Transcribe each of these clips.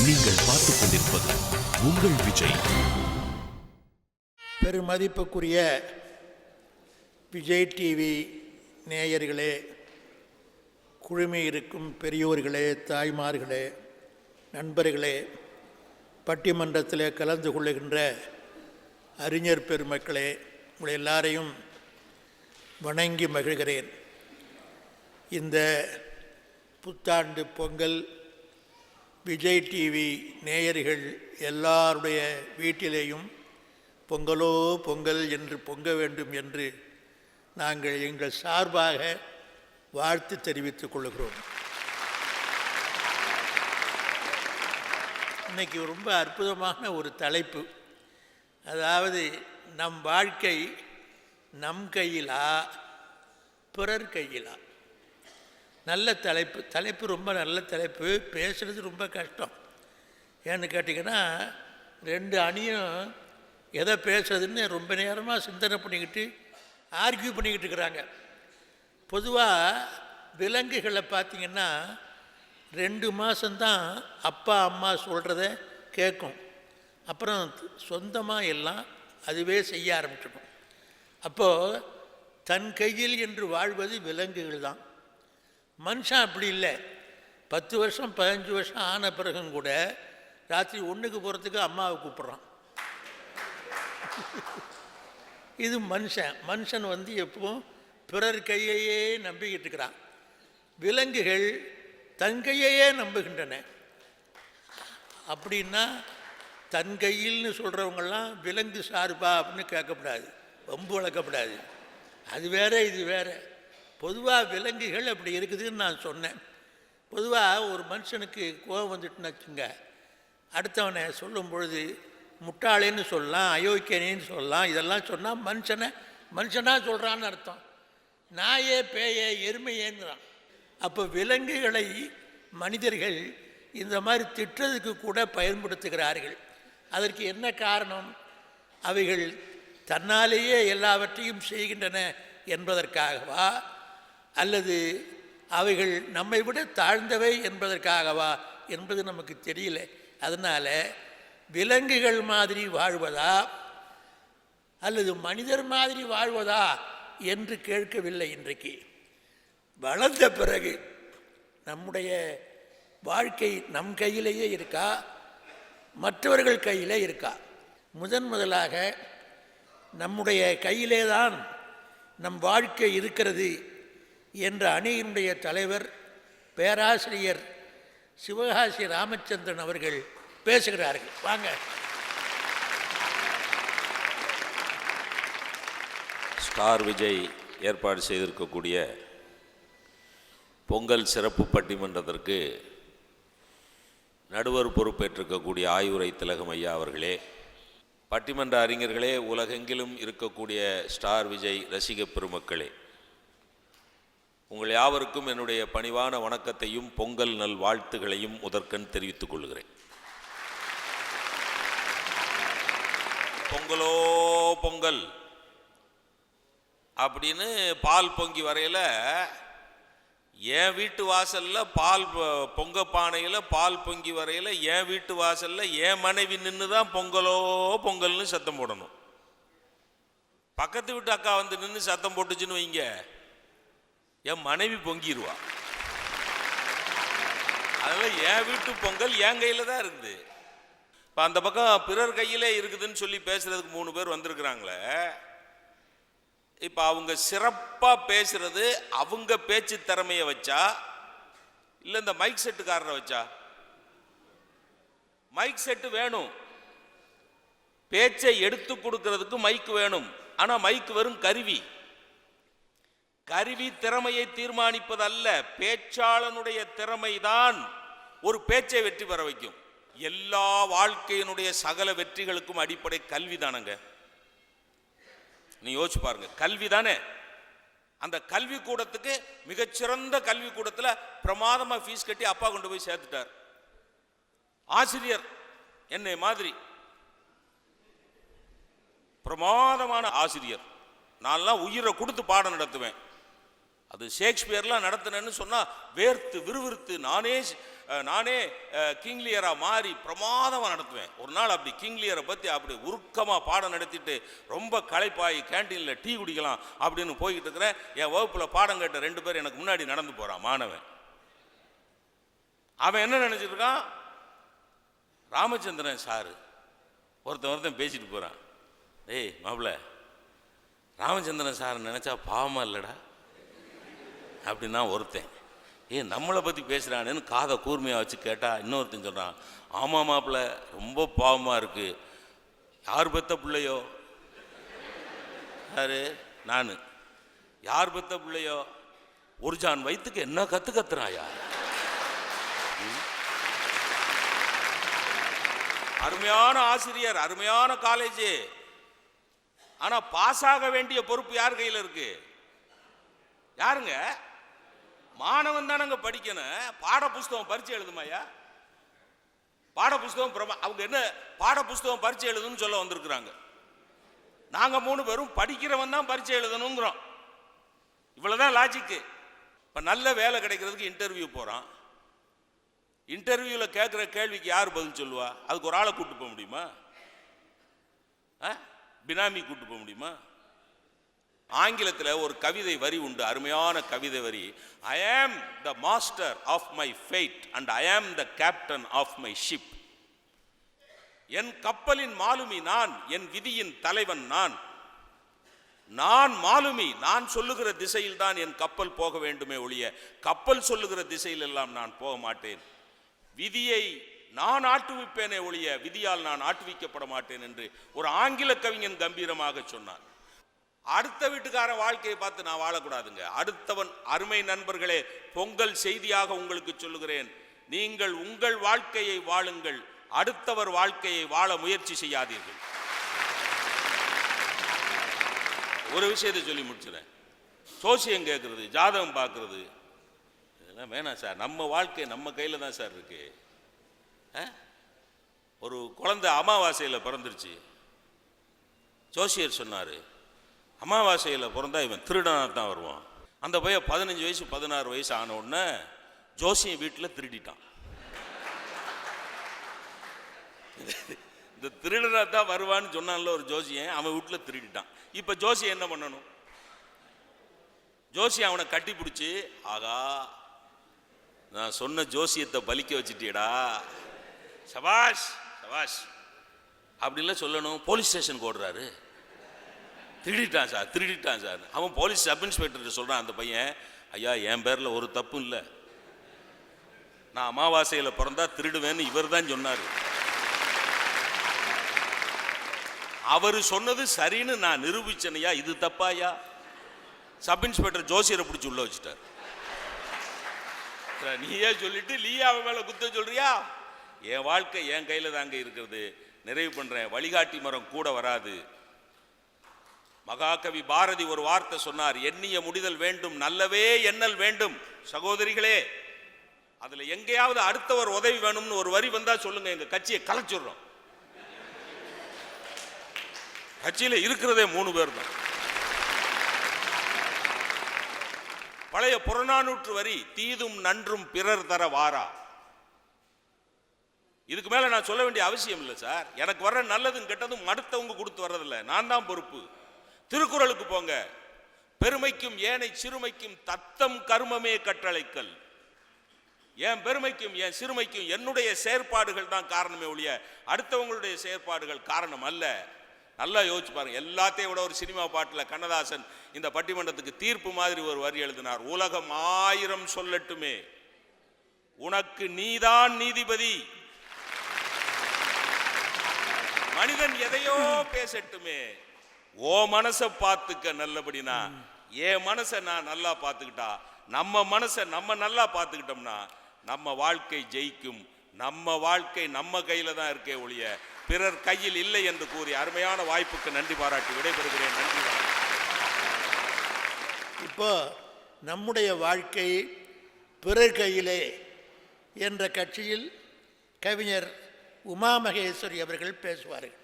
நீங்கள் பார்த்துக் கொண்டிருப்பது உங்கள் விஜய். பெருமதிப்புக்குரிய விஜய் டிவி நேயர்களே, குழுமி இருக்கும் பெரியோர்களே, தாய்மார்களே, நண்பர்களே, பட்டிமன்றத்தில் கலந்து கொள்ளுகின்ற அறிஞர் பெருமக்களே, உங்களை எல்லாரையும் வணங்கி மகிழ்கிறேன். இந்த புத்தாண்டு பொங்கல் விஜய் டிவி நேயர்கள் எல்லாருடைய வீட்டிலேயும் பொங்கலோ பொங்கல் என்று பொங்க வேண்டும் என்று நாங்கள் எங்கள் சார்பாக வாழ்த்து தெரிவித்துக் கொள்கிறோம். இன்றைக்கி ரொம்ப அற்புதமான ஒரு தலைப்பு. அதாவது நம் வாழ்க்கை நம் கையிலா பிறர் கையிலா. நல்ல தலைப்பு ரொம்ப நல்ல தலைப்பு. பேசுகிறது ரொம்ப கஷ்டம். ஏன்னு கேட்டிங்கன்னா, ரெண்டு அணியும் எதை பேசுறதுன்னு ரொம்ப நேரமாக சிந்தனை பண்ணிக்கிட்டு ஆர்கியூ பண்ணிக்கிட்டு இருக்கிறாங்க. பொதுவாக விலங்குகளை பார்த்திங்கன்னா 2 மாதம்தான் அப்பா அம்மா சொல்கிறத கேட்கும். அப்புறம் சொந்தமாக எல்லாம் அதுவே செய்ய ஆரம்பிச்சிடும். அப்போது தன் கையில் என்று வாழ்வது விலங்குகள் தான். மனுஷன் அப்படி இல்லை. 10 வருஷம் 15 வருஷம் ஆன பிறகும் கூட ராத்திரி 1க்கு போகிறதுக்கு அம்மாவை கூப்பிட்றான். இது மனுஷன் எப்பவும் பிறர் கையையே நம்பிக்கிட்டு இருக்கிறான். விலங்குகள் தன் கையையே நம்புகின்றன. அப்படின்னா தன் கையில்னு சொல்கிறவங்கெல்லாம் விலங்கு சார்பா அப்படின்னு கேட்கக்கூடாது, வம்பு வளர்க்கப்படாது. அது வேற இது வேற. பொதுவாக விலங்குகள் அப்படி இருக்குதுன்னு நான் சொன்னேன். பொதுவாக ஒரு மனுஷனுக்கு கோபம் வந்துட்டுன்னு வச்சுங்க, அடுத்தவனை சொல்லும் பொழுது முட்டாளேன்னு சொல்லலாம், அயோக்கியனேன்னு சொல்லலாம். இதெல்லாம் சொன்னால் மனுஷனாக சொல்கிறான்னு அர்த்தம். நாயே பேயே எருமையேங்கிறான். அப்போ விலங்குகளை மனிதர்கள் இந்த மாதிரி திட்டுறதுக்கு கூட பயன்படுத்துகிறார்கள். அதற்கு என்ன காரணம்? அவைகள் தன்னாலேயே எல்லாவற்றையும் செய்கின்றன என்பதற்காகவா, அல்லது அவைகள் நம்மை விட தாழ்ந்தவை என்பதற்காகவா என்பது நமக்கு தெரியல. அதனால் விலங்குகள் மாதிரி வாழ்வதா அல்லது மனிதர் மாதிரி வாழ்வதா என்று கேட்கவில்லை. இன்றைக்கு வளர்ந்த பிறகு நம்முடைய வாழ்க்கை நம் கையிலேயே இருக்கா, மற்றவர்கள் கையிலே இருக்கா? முதலாக நம்முடைய கையிலே தான் நம் வாழ்க்கை இருக்கிறது என்ற அணியினுடைய தலைவர் பேராசிரியர் சிவகாசி ராமச்சந்திரன் அவர்கள் பேசுகிறார்கள். வாங்க. ஸ்டார் விஜய் ஏற்பாடு செய்திருக்கக்கூடிய பொங்கல் சிறப்பு பட்டிமன்றத்திற்கு நடுவர் பொறுப்பேற்றிருக்கக்கூடிய ஆய்வுரை திலகம் ஐயா அவர்களே, பட்டிமன்ற அறிஞர்களே, உலகெங்கிலும் இருக்கக்கூடிய ஸ்டார் விஜய் ரசிக பெருமக்களே, உங்கள் யாவருக்கும் என்னுடைய பணிவான வணக்கத்தையும் பொங்கல் நல் வாழ்த்துகளையும் முதற்கண் தெரிவித்துக் கொள்கிறேன். பொங்கலோ பொங்கல் அப்படின்னு பால் பொங்கி வரையில என் வீட்டு வாசல்ல பால் பொங்க பானையில் பால் பொங்கி வரையில என் வீட்டு வாசல்ல என் மனைவி நின்று தான் பொங்கலோ பொங்கல்னு சத்தம் போடணும். பக்கத்து வீட்டு அக்கா வந்து நின்று சத்தம் போட்டுச்சுன்னு வைங்க, என் மனைவி பொங்கிடுவா. அதனால என் வீட்டு பொங்கல் என் கையில் தான் இருக்குது. இப்போ அந்த பக்கம் பிறர் கையிலே இருக்குதுன்னு சொல்லி பேசுறதுக்கு 3 பேர் வந்திருக்கிறாங்களே. இப்போ அவங்க சிறப்பாக பேசுறது அவங்க பேச்சு திறமையை வச்சா, இல்லை இந்த மைக் செட்டுக்காரரை வச்சா? மைக் செட்டு வேணும், பேச்சை எடுத்து கொடுக்கறதுக்கு மைக் வேணும். ஆனால் மைக் வெறும் கருவி. கருவி திறமையை தீர்மானிப்பதல்ல, பேச்சாளனுடைய திறமைதான் ஒரு பேச்சை வெற்றி பெற வைக்கும். எல்லா வாழ்க்கையினுடைய சகல வெற்றிகளுக்கும் அடிப்படை கல்வி தானங்க. நீ யோசிச்சு பாருங்க, கல்வி தானே. அந்த கல்வி கூடத்துக்கு மிகச்சிறந்த கல்வி கூடத்தில் பிரமாதமா ஃபீஸ் கட்டி அப்பா கொண்டு போய் சேர்த்துட்டார். ஆசிரியர் என்னை மாதிரி பிரமாதமான ஆசிரியர். நான்லாம் உயிரை கொடுத்து பாடம் நடத்துவேன். அது ஷேக்ஸ்பியர்லாம் நடத்தினேன்னு சொன்னால் வேர்த்து விறுவிறுத்து நானே நானே கிங்லியரா மாறி பிரமாதமாக நடத்துவேன். ஒரு நாள் அப்படி கிங்லியரை பற்றி அப்படி உருக்கமாக பாடம் நடத்திட்டு ரொம்ப களைப்பாகி கேன்டீனில் டீ குடிக்கலாம் அப்படின்னு போய்கிட்டு இருக்கிறேன். என் வகுப்பில் பாடம் கேட்ட 2 பேர் எனக்கு முன்னாடி நடந்து போகிறான் மாணவன். அவன் என்ன நினச்சிட்டு இருக்கான், ராமச்சந்திரன் சாரு ஒருத்தன் பேசிட்டு போகிறான். டேய் மாப்பிள்ள, ராமச்சந்திரன் சார் நினச்சா பாவமாக இல்லைடா அப்படின்னா ஒருத்தன். நம்மளை பற்றி பேசுகிறானேன்னு காதை கூர்மையாக வச்சு கேட்டால் இன்னொருத்தன் சொல்கிறான், ஆமாம் மாப்பிள்ள ரொம்ப பாவமாக இருக்குது. யார் பெத்த பிள்ளையோ? யாரு? நான். யார் பெத்த பிள்ளையோ? ஒரு ஜான் வயிற்றுக்கு என்ன கத்துறாயா? அருமையான ஆசிரியர், அருமையான காலேஜ். ஆனா பாஸ் ஆக வேண்டிய பொறுப்பு யார் கையில் இருக்கு? யாருங்க? மாணவன் தானங்க படிக்கணும். பாட புஸ்தகம் பரீட்சை எழுதுமாயா? பாட புஸ்தகம் அவங்க என்ன பாட புஸ்தகம் பரீட்சை எழுதுன்னு சொல்ல வந்திருக்கிறாங்க. நாங்க 3 பேரும் படிக்கிறவன் தான் பரீட்சை எழுதணுங்கிறோம். இவ்வளவுதான் லாஜிக்கு. இப்ப நல்ல வேலை கிடைக்கிறதுக்கு இன்டர்வியூ போறான். இன்டர்வியூவில் கேட்குற கேள்விக்கு யார் பதில் சொல்லுவா? அதுக்கு ஒரு ஆளை கூட்டு போக முடியுமா? பினாமி கூட்டு போக முடியுமா? ஆங்கிலத்தில் ஒரு கவிதை வரி உண்டு, அருமையான கவிதை வரி. I am the master of my fate and I am the captain of my ship. என் கப்பலின் மாலுமி நான், என் விதியின் தலைவன் நான். நான் மாலுமி, நான் சொல்லுகிற திசையில் தான் என் கப்பல் போக வேண்டுமே ஒழிய கப்பல் சொல்லுகிற திசையில் எல்லாம் நான் போக மாட்டேன். விதியை நான் ஆட்டுவிப்பேனே ஒழிய விதியால் நான் ஆட்டுவிக்கப்பட மாட்டேன் என்று ஒரு ஆங்கில கவிஞன் கம்பீரமாக சொன்னான். அடுத்த வீட்டுக்காரன் வாழ்க்கையை பார்த்து நான் வாழக்கூடாதுங்க. அடுத்தவன், அருமை நண்பர்களே, பொங்கல் செய்தியாக உங்களுக்கு சொல்லுகிறேன், நீங்கள் உங்கள் வாழ்க்கையை வாழுங்கள், அடுத்தவர் வாழ்க்கையை வாழ முயற்சி செய்யாதீர்கள். ஒரு விஷயத்தை சொல்லி முடிச்சுறேன். சோசியம் கேட்கறது, ஜாதகம் பார்க்கறது இதெல்லாம் வேணாம் சார். நம்ம வாழ்க்கை நம்ம கையில் தான் சார் இருக்கு. ஒரு குழந்தை அமாவாசையில் பிறந்துருச்சு. ஜோசியர் சொன்னார், அமாவாசையில் பிறந்தா இவன் திருடனாக தான் வருவான். அந்த பையன் 15 வயசு 16 வயசு ஆன உடனே ஜோசியன் வீட்டில் திருடிட்டான். இந்த திருடனாக தான் வருவான்னு சொன்னான்ல ஒரு ஜோசியன், அவன் வீட்டில் திருடிட்டான். இப்போ ஜோசியன் என்ன பண்ணணும்? ஜோசியன் அவனை கட்டி பிடிச்சி, ஆகா நான் சொன்ன ஜோசியத்தை பலிக்க வச்சுட்டியடா, சபாஷ் சபாஷ் அப்படின்லாம் சொல்லணும். போலீஸ் ஸ்டேஷனுக்கு ஓடுறாரு. திருடிட்டான் சார், திருடிட்டான் சார். அவன் போலீஸ் சப் இன்ஸ்பெக்டர் சொல்கிறான், அந்த பையன், ஐயா என் பேரில் ஒரு தப்பும் இல்லை, நான் அமாவாசையில் பிறந்தா திருடுவேன்னு இவர் தான் சொன்னார். அவர் சொன்னது சரின்னு நான் நிரூபிச்சனையா, இது தப்பாயா? சப் இன்ஸ்பெக்டர் ஜோசியரை பிடிச்சி உள்ள வச்சுட்டார். நீயே சொல்லிட்டு நீயே அவன் மேல குத்த சொல்றியா? என் வாழ்க்கை என் கையில தாங்க இருக்கிறது. நிறைவு பண்றேன். வழிகாட்டி மரம் கூட வராது. மகாகவி பாரதி ஒரு வார்த்தை சொன்னார், எண்ணிய முடிதல் வேண்டும், நல்லவே எண்ணல் வேண்டும். சகோதரிகளே, அதுல எங்கேயாவது அடுத்தவர் உதவி வேணும்னு ஒரு வரி வந்தா சொல்லுங்க, எங்க கட்சியை கலைச்சிடுறோம். கட்சியில இருக்கிறதே 3 பேர் தான். பழைய புறநானூற்று வரி, தீதும் நன்றும் பிறர் தர வாரா. இதுக்கு மேல நான் சொல்ல வேண்டிய அவசியம் இல்லை சார். எனக்கு வர்ற நல்லதும் கெட்டதும் அடுத்தவங்க கொடுத்து வர்றதில்லை, நான் தான் பொறுப்பு. திருக்குறளுக்கு போங்க, பெருமைக்கும் ஏனை சிறுமைக்கும் தத்தம் கர்மமே கட்டளைக்கல். என் பெருமைக்கும் என் சிறுமைக்கும் என்னுடைய செயற்பாடுகள் தான் காரணமே ஒழிய அடுத்தவங்களுடைய செயற்பாடுகள் காரணம் அல்ல. நல்லா யோசிச்சு பாருங்க. எல்லாத்தையும் விட ஒரு சினிமா பாட்டில் கண்ணதாசன் இந்த பட்டிமன்றத்துக்கு தீர்ப்பு மாதிரி ஒரு வரி எழுதினார், உலகம் 1000 சொல்லட்டுமே, உனக்கு நீதான் நீதிபதி. மனிதன் எதையோ பேசட்டுமே, ஓ மனசை பார்த்துக்க நல்லபடினா, என் மனசை நான் நல்லா பார்த்துக்கிட்டா, நம்ம மனசை நம்ம நல்லா பார்த்துக்கிட்டோம்னா நம்ம வாழ்க்கை ஜெயிக்கும். நம்ம வாழ்க்கை நம்ம கையில தான் இருக்கே ஒழிய பிறர் கையில் இல்லை என்று கூறி அருமையான வாய்ப்புக்கு நன்றி பாராட்டி விடைபெறுகிறேன். நன்றி. இப்போ நம்முடைய வாழ்க்கை பிறர் கையிலே என்ற கட்சியில் கவிஞர் உமா மகேஸ்வரி அவர்கள் பேசுவார்கள்.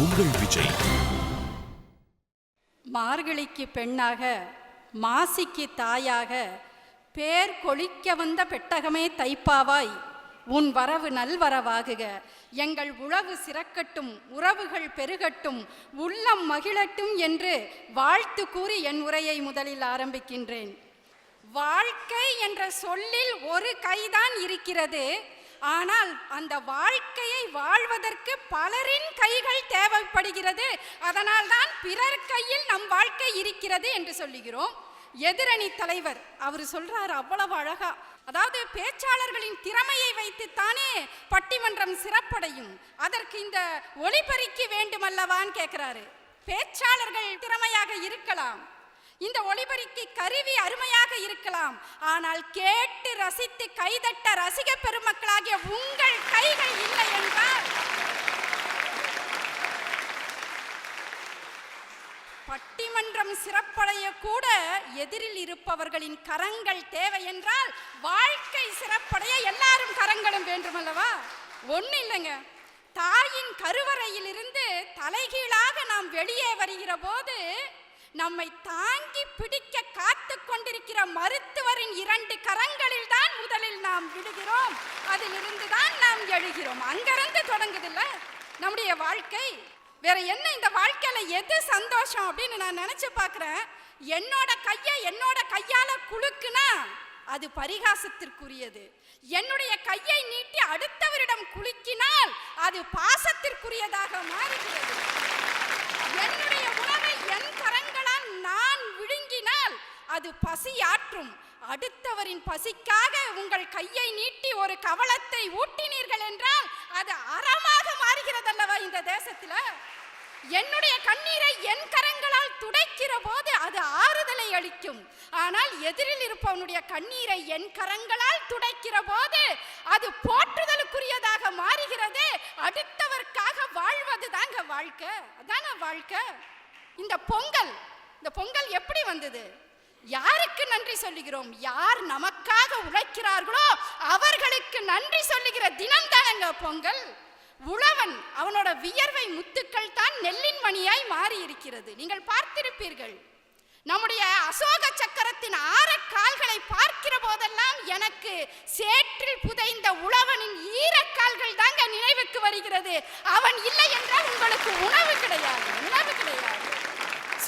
உங்கள் விஜய். மார்கழிக்கு பெண்ணாக, மாசிக்கு தாயாக, பேர் கொளிக்க வந்த பெட்டகமே தைப்பாவாய், உன் வரவு நல்வரவாகுக. எங்கள் உழவு சிறக்கட்டும், உறவுகள் பெருகட்டும், உள்ளம் மகிழட்டும் என்று வாழ்த்து கூறி என் உரையை முதலில் ஆரம்பிக்கின்றேன். வாழ்க்கை என்ற சொல்லில் ஒரு கைதான் இருக்கிறது. ஆனால் அந்த வாழ்க்கையை வாழ்வதற்கு பலரின் கைகள் தேவைப்படுகிறது. அதனால்தான் பிறர் கையில் நம் வாழ்க்கை இருக்கிறது என்று சொல்லுகிறோம். எதிரணி தலைவர் அவர் சொல்றாரு அவ்வளவு அழகா, அதாவது பேச்சாளர்களின் திறமையை வைத்துத்தானே பட்டிமன்றம் சிறப்படையும், அதற்கு இந்த ஒளிபெருக்கி வேண்டுமல்லவான்னு கேட்கிறாரு. பேச்சாளர்கள் திறமையாக இருக்கலாம், இந்த ஒளிபெருக்கி கருவி அருமையாக இருக்கலாம், ஆனால் கேட்டு ரசித்து கைதட்ட ரசிக பெருமக்களாகிய உங்கள் கைகள் இல்லை என்றால் பட்டிமன்றம் சிறப்படைய கூட எதிரில் இருப்பவர்களின் கரங்கள் தேவை என்றால் வாழ்க்கை சிறப்படைய எல்லாரும் கரங்களும் வேண்டுமல்லவா? ஒண்ணு இல்லைங்க, தாயின் கருவறையிலிருந்து தலைகீழாக நாம் வெளியே வருகிற போது நம்மை தாங்கி பிடிக்க காத்து கொண்டிருக்கிற மருத்துவரின் 2 கரங்களில் தான் முதலில் நாம் விடுகிறோம், அதிலிருந்து தான் நாம் எழுகிறோம். அங்கிருந்து தொடங்குதில்ல நம்முடைய வாழ்க்கை. வேற என்ன இந்த வாழ்க்கையில எது சந்தோஷம் அப்படின்னு நான் நினைச்சு பார்க்கிறேன். என்னோட கையால குலுக்குனா அது பரிகாசத்திற்குரியது. என்னுடைய கையை நீட்டி அடுத்தவரிடம் குலுக்கினால் அது பாசத்திற்குரியதாக மாறுகிறது. என்னுடைய உணவை என் கரங்களால் நான் விழுங்கினால் அது பசியாற்றும். அடுத்தவரின் பசிக்காக உங்கள் கையை நீட்டி ஒரு கவளத்தை ஊட்டினீர்கள் என்றால் அது அறமாக மாறுகிறது அல்லவா இந்த தேசத்துல? என்னுடைய கண்ணீரை என் கரங்களால் துடைக்கிற போது அது ஆறுதலை அளிக்கும். ஆனால் எதிரில் இருப்பவனுடைய கண்ணீரை என் கரங்களால் துடைக்கிற போது அது போற்றுதலுக்குரியதாக மாறுகிறது. அடுத்தவர்க்காக வாழ்வது தாங்க வாழ்க்கை, அதான வாழ்க்கை. இந்த பொங்கல் எப்படி வந்தது? யாருக்கு நன்றி சொல்லுகிறோம்? யார் நமக்காக உழைக்கிறார்களோ அவர்களுக்கு நன்றி சொல்லுகிற தினம் தானங்க பொங்கல். உழவன் அவனோட வியர்வை முத்துக்கள் தான் நெல்லின் மணியாய் மாறி இருக்கிறது. நீங்கள் பார்த்திருப்பீர்கள், நம்முடைய அசோக சக்கரத்தின் 6 கால்களை பார்க்கிற போதெல்லாம் எனக்கு சேற்றில் புதைந்த உழவனின் ஈரக்கால்கள் தாங்க நினைவுக்கு வருகிறது. அவன் இல்லை என்றால் உங்களுக்கு உணவு கிடையாது.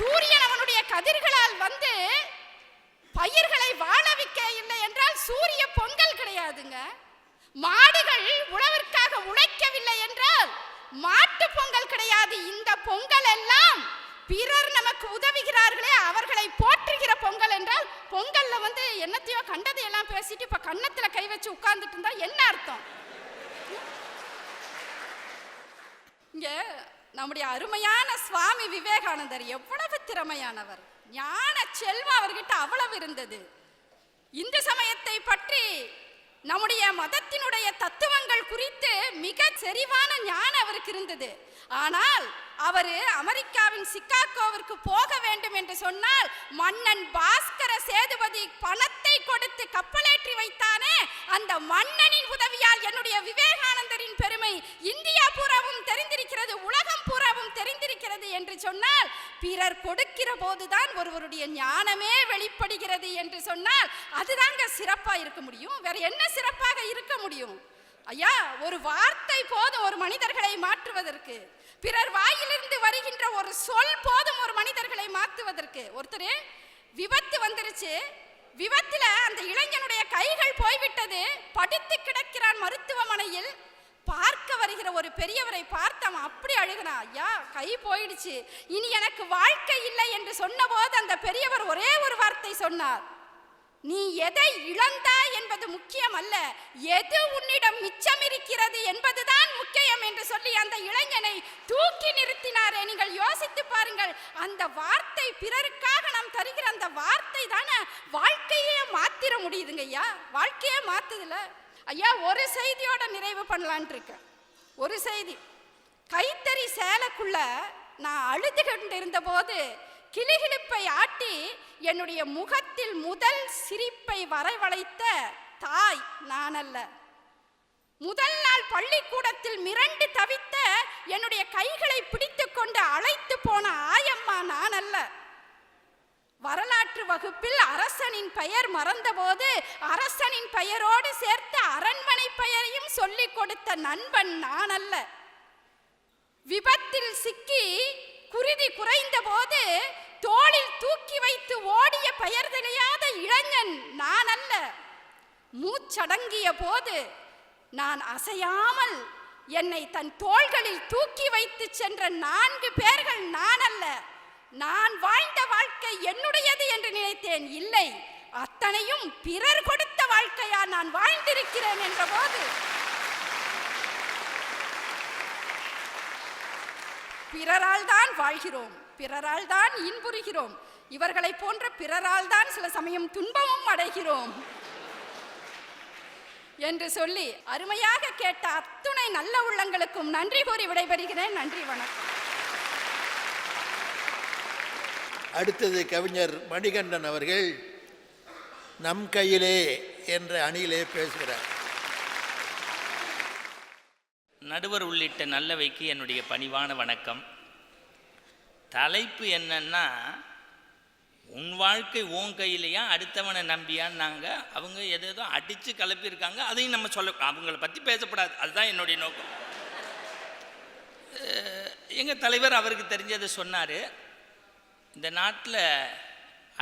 சூரியன் அவனுடைய கதிர்களால் வந்து பயிர்களை வாழ வைக்க இல்லை என்றால் சூரிய பொங்கல் கிடையாதுங்க. மாடுகள் உழவிற்காக உழைக்கவில்லை என்றால் மாட்டு பொங்கல் கிடையாது. இந்த பொங்கல் எல்லாம் பிறர் நமக்கு உதவுகிறார்களே அவர்களை போற்றுகிற பொங்கல் என்றால், பொங்கல்ல வந்து என்னத்தையோ கண்டதையெல்லாம் பேசிட்டு இப்ப கன்னத்துல கை வச்சு உட்கார்ந்துட்டு இருந்தா என்ன அர்த்தம்? இங்க நம்முடைய அருமையான சுவாமி விவேகானந்தர் எவ்வளவு திறமையானவர், ஞான செல்வம் அவர்கிட்ட அவ்வளவு இருந்தது. இந்து சமயத்தை பற்றி நம்முடைய மதத்தினுடைய தத்துவங்கள் குறித்து மிக செறிவான ஞானம் அவருக்கு இருந்தது. ஆனால் அவர் அமெரிக்காவின் சிகாகோவிற்கு போக வேண்டும் என்று சொன்னால் மன்னன் பாஸ்கர சேதுபதி பணத்தை கொடுத்து கப்பலேற்றி வைத்தானே, அந்த மன்னனின் உதவியால் என்னுடைய விவேகானந்தரின் பெருமை இந்தியா பூராவும் தெரிந்திருக்கிறது, உலகம் பூராவும் தெரிந்திருக்கிறது என்று சொன்னால், பிறர் கொடுக்கிற போதுதான் ஒருவருடைய ஞானமே வெளிப்படுகிறது என்று சொன்னால் அதுதாங்க சிறப்பா இருக்க முடியும். வேற என்ன சிறப்பாக இருக்க முடியும்? ஐயா, ஒரு வார்த்தை போதும் ஒரு மனிதர்களை மாற்றுவதற்கு. பிறர் வாயிலிருந்து வருகின்ற ஒரு சொல் போதும் ஒரு மனிதர்களை மாற்றுவதற்கு. ஒருத்தர் விபத்து வந்துருச்சு, விபத்துல அந்த இளைஞனுடைய கைகள் போய்விட்டது, படுத்து கிடக்கிறான் மருத்துவமனையில். பார்க்க வருகிற ஒரு பெரியவரை பார்த்தவன் அப்படி அழுகிறான், ஐயா கை போயிடுச்சு, இனி எனக்கு வாழ்க்கை இல்லை என்று சொன்னபோது அந்த பெரியவர் ஒரே ஒரு வார்த்தை சொன்னார், நீ எதை இழந்தாய் என்பது முக்கியம் அல்ல, எது உன்னிடம் மிச்சம் இருக்கிறது என்பதுதான் முக்கியம் என்று சொல்லி அந்த இளைஞனை தூக்கி நிறுத்தினாரே. நீங்கள் யோசித்து பாருங்கள், அந்த வார்த்தை பிறருக்காக நாம் தருகிற அந்த வார்த்தை தானே வாழ்க்கையே மாத்திர முடியுதுங்க ஐயா. வாழ்க்கையே மாத்துதுல ஐயா. ஒரு செய்தியோட நிறைவு பண்ணலான் இருக்கேன். ஒரு செய்தி, கைத்தறி சேலைக்குள்ள நான் அழுது கொண்டிருந்த போது கிளிகிழிப்பை ஆட்டி என்னுடைய முகத்தில் முதல் சிரிப்பை வரவழைத்த தாய் நான் அல்ல. முதல் நாள் பள்ளிக்கூடத்தில் மிரண்டு தவித்த என்னுடைய கைகளை பிடித்துக் கொண்டு அழைத்து போன ஆயம்மா நான் அல்ல. வரலாற்று வகுப்பில் அரசனின் பெயர் மறந்தபோது அரசனின் பெயரோடு சேர்த்து அரண்மனை பெயரையும் சொல்லிக் கொடுத்த நண்பன் நான் அல்ல. விபத்தில் சிக்கி குருதி குறைந்த போது தோளில் தூக்கி வைத்து ஓடிய பெயர் தெரியாத இளைஞன் நான் அல்ல. மூச்சடங்கிய போது நான் அசையாமல் என்னை தன் தோள்களில் தூக்கி வைத்து சென்ற 4 பேர்கள் நான் அல்ல. நான் வாழ்ந்த வாழ்க்கை என்னுடையது என்று நினைத்தேன். இல்லை, அத்தனையும் பிறர் கொடுத்த வாழ்க்கையா நான் வாழ்ந்திருக்கிறேன் என்ற போது பிறரால் தான் வாழ்கிறோம், பிறரால் தான் இன்புறுகிறோம். இவர்களை போன்ற பிறரால் தான் சில சமயம் துன்பமும் அடைகிறோம் என்று சொல்லி அருமையாக கேட்ட அத்துணை நல்ல உள்ளங்களுக்கும் நன்றி கூறி விடைபெறுகிறேன். நன்றி, வணக்கம். அடுத்தது கவிஞர் மணிகண்டன் அவர்கள் நம் கையிலே என்ற அணியிலே பேசுகிறார். நடுவர் உள்ளிட்ட நல்லவைக்கு என்னுடைய பணிவான வணக்கம். தலைப்பு என்னன்னா, உன் வாழ்க்கை உன் கையிலையா அடுத்தவனை நம்பியான்னாங்க. அவங்க எதோ அடித்து கிளப்பியிருக்காங்க. அதையும் நம்ம சொல்ல, அவங்கள பற்றி பேசப்படாது. அதுதான் என்னுடைய நோக்கம். எங்கள் தலைவர் அவருக்கு தெரிஞ்சதை சொன்னார். இந்த நாட்டில்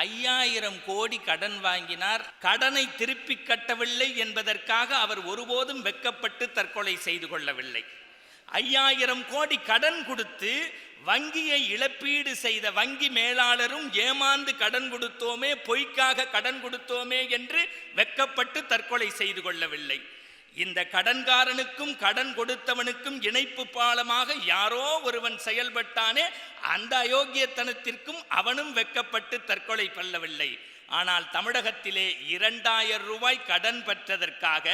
5000 கோடி கடன் வாங்கினார். கடனை திருப்பி கட்டவில்லை என்பதற்காக அவர் ஒருபோதும் வெட்கப்பட்டு தற்கொலை செய்து கொள்ளவில்லை. 5000 கோடி கடன் கொடுத்து வங்கியை இழப்பீடு செய்த வங்கி மேலாளரும் ஏமாந்து கடன் கொடுத்தோமே, பொய்க்காக கடன் கொடுத்தோமே என்று வெட்கப்பட்டு தற்கொலை செய்து கொள்ளவில்லை. இந்த கடன்காரனுக்கும் கடன் கொடுத்தவனுக்கும் இணைப்பு பாலமாக யாரோ ஒருவன் செயல்பட்டானே, அந்த அயோக்கியத்தனத்திற்கும் அவனும் வெட்கப்பட்டு தற்கொலை கொள்ளவில்லை. ஆனால் தமிழகத்திலே 2000 ரூபாய் கடன் பெற்றதற்காக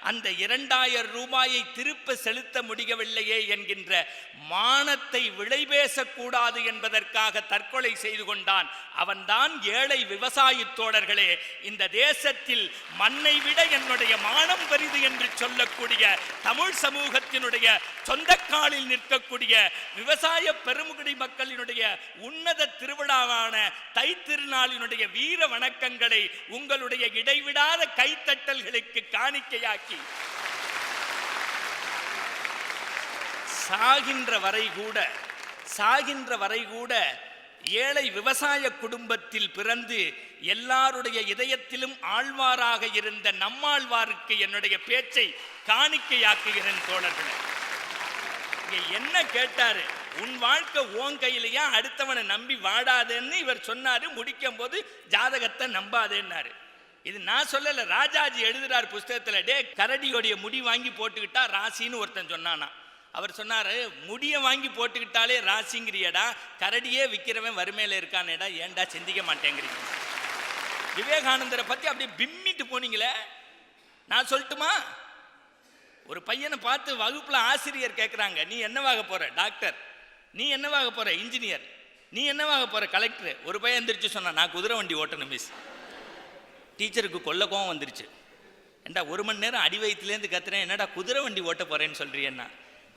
அந்த 2000 ரூபாயை திருப்ப செலுத்த முடியவில்லையே என்கின்ற மானத்தை விலை பேசக்கூடாது என்பதற்காக தற்கொலை செய்து கொண்டான். அவன்தான் ஏழை விவசாயி தோழர்களே. இந்த தேசத்தில் மண்ணை விட என்னுடைய மானம் பெரிது என்று சொல்லக்கூடிய தமிழ் சமூகத்தினுடைய சொந்தக்காலில் நிற்கக்கூடிய விவசாய பெருமுகுடி மக்களினுடைய உன்னத திருவிழாவான தை திருநாளினுடைய வீர வணக்கங்களை உங்களுடைய இடைவிடாத கைத்தட்டல்களுக்கு காணிக்கையாக்கி சாகின்ற வரை கூட ஏழை விவசாய குடும்பத்தில் பிறந்து எல்லாருடைய இதயத்திலும் ஆழ்வாராக இருந்த நம்மாழ்வாருக்கு என்னுடைய பேச்சை காணிக்கையாக்குகிறேன் தோழர்களே. என்ன கேட்டாரு, உன் வாழ்க்கை உன் கையிலையா அடுத்தவனை நம்பி வாடாதேன்னு இவர் சொன்னாரு. முடிக்கும் போது ஜாதகத்தை நம்பாதேன்னாரு. இது நான் சொல்லல, ராஜாஜி எழுதுறார் புஸ்தகத்துல. டே, கரடியோடைய முடி வாங்கி போட்டுக்கிட்டா ராசின்னு ஒருத்தன் சொன்னானா. அவர் சொன்னாரு, முடிய வாங்கி போட்டுக்கிட்டாலே ராசிங்கிறியடா, கரடியே விற்கிறவன் வறுமையில இருக்கானேடா, ஏன்டா சிந்திக்க மாட்டேங்கிறீங்க. விவேகானந்தரை பத்தி அப்படியே பிம்மிட்டு போனீங்களே. நான் சொல்லட்டுமா, ஒரு பையனை பார்த்து வகுப்புல ஆசிரியர் கேட்குறாங்க, நீ என்னவாக போற? டாக்டர். நீ என்னவாக போற? இன்ஜினியர். நீ என்னவாக போற? கலெக்டர். ஒரு பையன் எந்திரிச்சு சொன்னா, நான் குதிரை வண்டி ஓட்டணும் மிஸ். டீச்சருக்கு கொல்ல கோவம் வந்துருச்சு. ஏண்டா 1 மணி நேரம் அடி வயிற்றுலேருந்து கத்துறேன், என்னடா குதிரை வண்டி ஓட்ட போறேன்னு சொல்றியன்னா.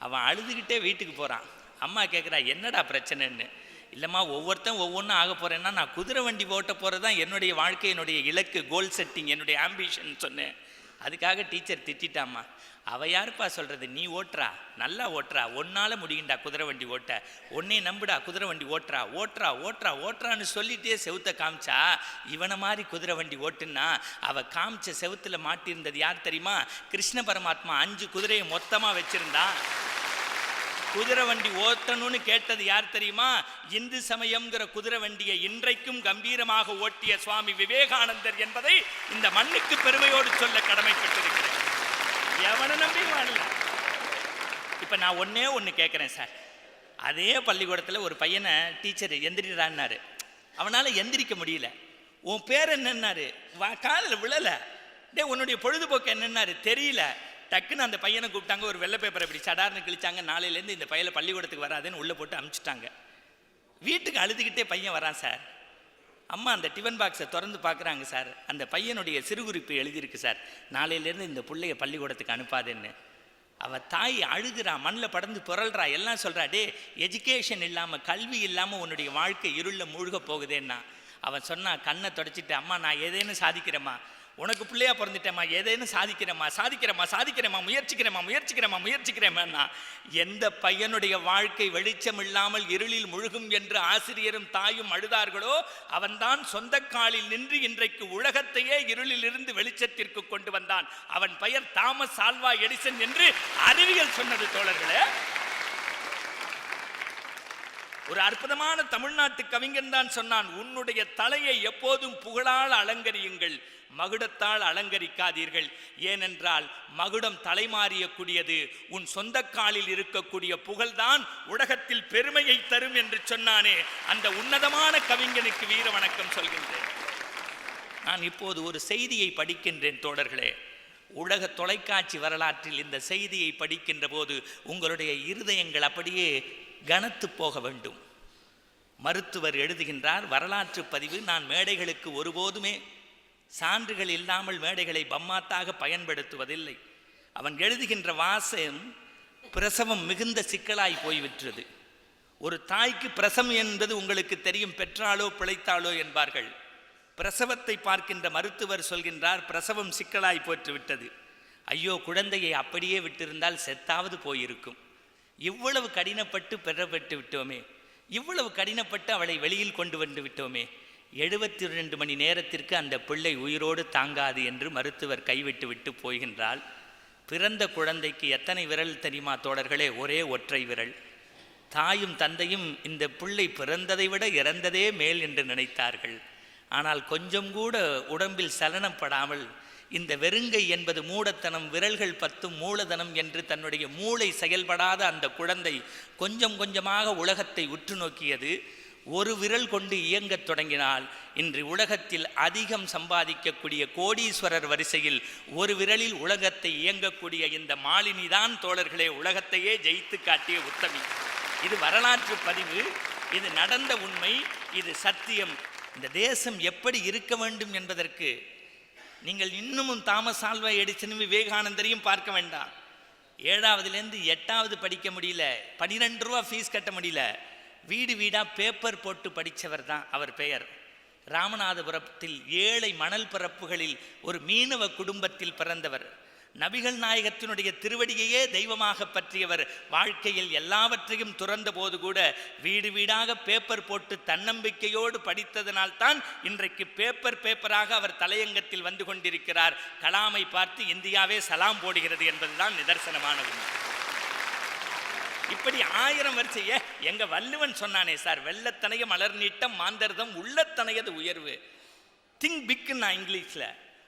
அவன் அழுதுகிட்டே வீட்டுக்கு போறான். அம்மா கேட்குறா, என்னடா பிரச்சனைன்னு. இல்லைம்மா, ஒவ்வொருத்தன் ஒவ்வொன்றும் ஆக போறேன்னா, நான் குதிரை வண்டி ஓட்ட போறதுதான் என்னுடைய வாழ்க்கை, என்னுடைய இலக்கு, கோல் செட்டிங், என்னுடைய ஆம்பிஷன் சொன்னேன். அதுக்காக டீச்சர் திட்டாம்மா. அவ யாருப்பா சொல்றது, நீ ஓட்டுறா, நல்லா ஓட்டுறா, ஒன்னால முடியுண்டா குதிரை வண்டி ஓட்ட, ஒன்னே நம்புடா குதிரை வண்டி ஓட்டுறா ஓட்டுறா ஓட்டுறா ஓட்டுறான்னு சொல்லிட்டே செவுத்த காமிச்சா. இவனை மாதிரி குதிரை வண்டி ஓட்டுன்னா அவ காமிச்ச செவுத்துல மாட்டியிருந்தது யார் தெரியுமா? கிருஷ்ண பரமாத்மா 5 குதிரையை மொத்தமா வச்சிருந்தான். குதிரை வண்டி ஓட்டணும்னு கேட்டது யார் தெரியுமா? இந்து சமயம்ங்கிற குதிரை வண்டியை இன்றைக்கும் கம்பீரமாக ஓட்டிய சுவாமி விவேகானந்தர் என்பதை இந்த மண்ணுக்கு பெருமையோடு சொல்ல கடமைப்பட்டிருக்கிறேன். எவனை நம்பி வாழல. இப்ப நான் ஒண்ணு கேட்கிறேன் சார். அதே பள்ளிக்கூடத்தில் ஒரு பையனை டீச்சர் எந்திரிடான்னாரு. அவனால எந்திரிக்க முடியல. உன் பேர் என்னன்னாரு. காலில் விழல. டே, உன்னுடைய பொழுதுபோக்கு என்னன்னாரு. தெரியல. டக்குன்னு அந்த பையனை கூப்பிட்டாங்க. ஒரு வெள்ளை பேப்பரை இப்படி சடார்னு கிழிச்சாங்க. நாளையிலேருந்து இந்த பையனை பள்ளிக்கூடத்துக்கு வராதுன்னு உள்ள போட்டு அனுப்பிச்சிட்டாங்க. வீட்டுக்கு அழுதுகிட்டே பையன் வரான் சார். அம்மா அந்த டிஃபன் பாக்ஸை திறந்து பார்க்குறாங்க சார். அந்த பையனுடைய சிறுகுறிப்பு எழுதியிருக்கு சார், நாளையிலேருந்து இந்த பிள்ளைய பள்ளிக்கூடத்துக்கு அனுப்பாதுன்னு. அவள் தாய் அழுகிறா, மண்ணில் படந்து புரள்றா, எல்லாம் சொல்கிறா, டே எஜுகேஷன் இல்லாமல் கல்வி இல்லாமல் உன்னுடைய வாழ்க்கை இருளில் மூழ்க போகுதேன்னா. அவன் சொன்னா, கண்ணை தொடச்சிட்டு, அம்மா நான் ஏதேனும் சாதிக்கிறேம்மா, உனக்கு பிள்ளையா பிறந்துட்டேம்மா, ஏதேனும் சாதிக்கிறேம்மா, முயற்சிக்கிறேம்மா. எந்த பையனுடைய வாழ்க்கை வெளிச்சம் இல்லாமல் இருளில் முழுகும் என்று ஆசிரியரும் தாயும் அழுதார்களோ அவன்தான் சொந்த காலில் நின்று இன்றைக்கு உலகத்தையே இருளில் இருந்து வெளிச்சத்திற்கு கொண்டு வந்தான். அவன் பெயர் தாமஸ் ஆல்வா எடிசன் என்று அறிவியல் சொன்னது தோழர்களே. ஒரு அற்புதமான தமிழ்நாட்டு கவிஞன் தான் சொன்னான், உன்னுடைய தலையை எப்போதும் புகழால் அலங்கரியுங்கள், மகுடத்தால் அலங்கரிக்காதீர்கள். ஏனென்றால் மகுடம் தலைமாறியக்கூடியது, உன் சொந்த காலில் இருக்கக்கூடிய புகழ்தான் உலகத்தில் பெருமையை தரும் என்று சொன்னானே, அந்த உன்னதமான கவிஞனுக்கு வீர வணக்கம் சொல்கின்றேன். நான் இப்போது ஒரு செய்தியை படிக்கின்றேன் தோழர்களே. உலக தொலைக்காட்சி வரலாற்றில் இந்த செய்தியை படிக்கின்ற போது உங்களுடைய இருதயங்கள் அப்படியே கனத்து போக வேண்டும். மருத்துவர் எழுதுகின்றார், வரலாற்று பதிவு. நான் மேடைகளுக்கு ஒருபோதுமே சான்றுகள் இல்லாமல் மேடைகளை பம்மாத்தாக பயன்படுத்துவதில்லை. அவன் எழுதுகின்ற வாசம், பிரசவம் மிகுந்த சிக்கலாய் போய்விட்டது. ஒரு தாய்க்கு பிரசவம் என்பது உங்களுக்கு தெரியும், பெற்றாலோ பிழைத்தாலோ என்பார்கள். பிரசவத்தை பார்க்கின்ற மருத்துவர் சொல்கின்றார், பிரசவம் சிக்கலாய் போற்றுவிட்டது. ஐயோ, குழந்தையை அப்படியே விட்டிருந்தால் செத்தாவது போயிருக்கும். இவ்வளவு கடினப்பட்டு பெறப்பட்டு விட்டோமே, இவ்வளவு கடினப்பட்டு அவளை வெளியில் கொண்டு வந்து விட்டோமே, 72 மணி நேரத்திற்கு அந்த பிள்ளை உயிரோடு தாங்காது என்று மருத்துவர் கைவிட்டு விட்டு போகின்றால், பிறந்த குழந்தைக்கு எத்தனை விரல் தெரியுமா தோழர்களே? ஒரே ஒற்றை விரல். தாயும் தந்தையும் இந்த பிள்ளை பிறந்ததை விட இறந்ததே மேல் என்று நினைத்தார்கள். ஆனால் கொஞ்சம் கூட உடம்பில் சலனப்படாமல், இந்த வெறுங்கை என்பது மூடத்தனம், விரல்கள் 10 மூலதனம் என்று தன்னுடைய மூளை செயல்படாத அந்த குழந்தை கொஞ்சம் கொஞ்சமாக உலகத்தை உற்று நோக்கியது. ஒரு விரல் கொண்டு இயங்கத் தொடங்கினால் இன்று உலகத்தில் அதிகம் சம்பாதிக்கக்கூடிய கோடீஸ்வரர் வரிசையில் ஒரு விரலில் உலகத்தை இயங்கக்கூடிய இந்த மாலினி தான் தோழர்களே உலகத்தையே ஜெயித்து காட்டிய உத்தமி. இது வரலாற்று பதிவு, இது நடந்த உண்மை, இது சத்தியம். இந்த தேசம் எப்படி இருக்க வேண்டும் என்பதற்கு நீங்கள் இன்னமும் தாமஸ் ஆல்வா எடிசனும் விவேகானந்தரையும் பார்க்க வேண்டாம். 7வதுலேருந்து 8வது படிக்க முடியல, 12 ரூபா ஃபீஸ் கட்ட முடியல, வீடு வீடாக பேப்பர் போட்டு படித்தவர் தான் அவர் பெயர். ராமநாதபுரத்தில் ஏழை மணல் பரப்புகளில் ஒரு மீனவ குடும்பத்தில் பிறந்தவர். நபிகள் நாயகத்தினுடைய திருவடியையே தெய்வமாக பற்றியவர். வாழ்க்கையில் எல்லாவற்றையும் துறந்த போது கூட வீடு வீடாக பேப்பர் போட்டு தன்னம்பிக்கையோடு படித்ததனால்தான் இன்றைக்கு பேப்பராக அவர் தலையங்கத்தில் வந்து கொண்டிருக்கிறார். கலாமை பார்த்து இந்தியாவே சலாம் போடுகிறது என்பதுதான் நிதர்சனமான உண்மை. இப்படி 1000 வரிசைய எங்க வள்ளுவன் சொன்னானே சார், வெள்ளத்தனைய மலர் நீட்டம் மாந்தர்தம் உள்ளத்தனையது உயர்வு. திங்க் பிக்னா இங்கிலீஷ்ல.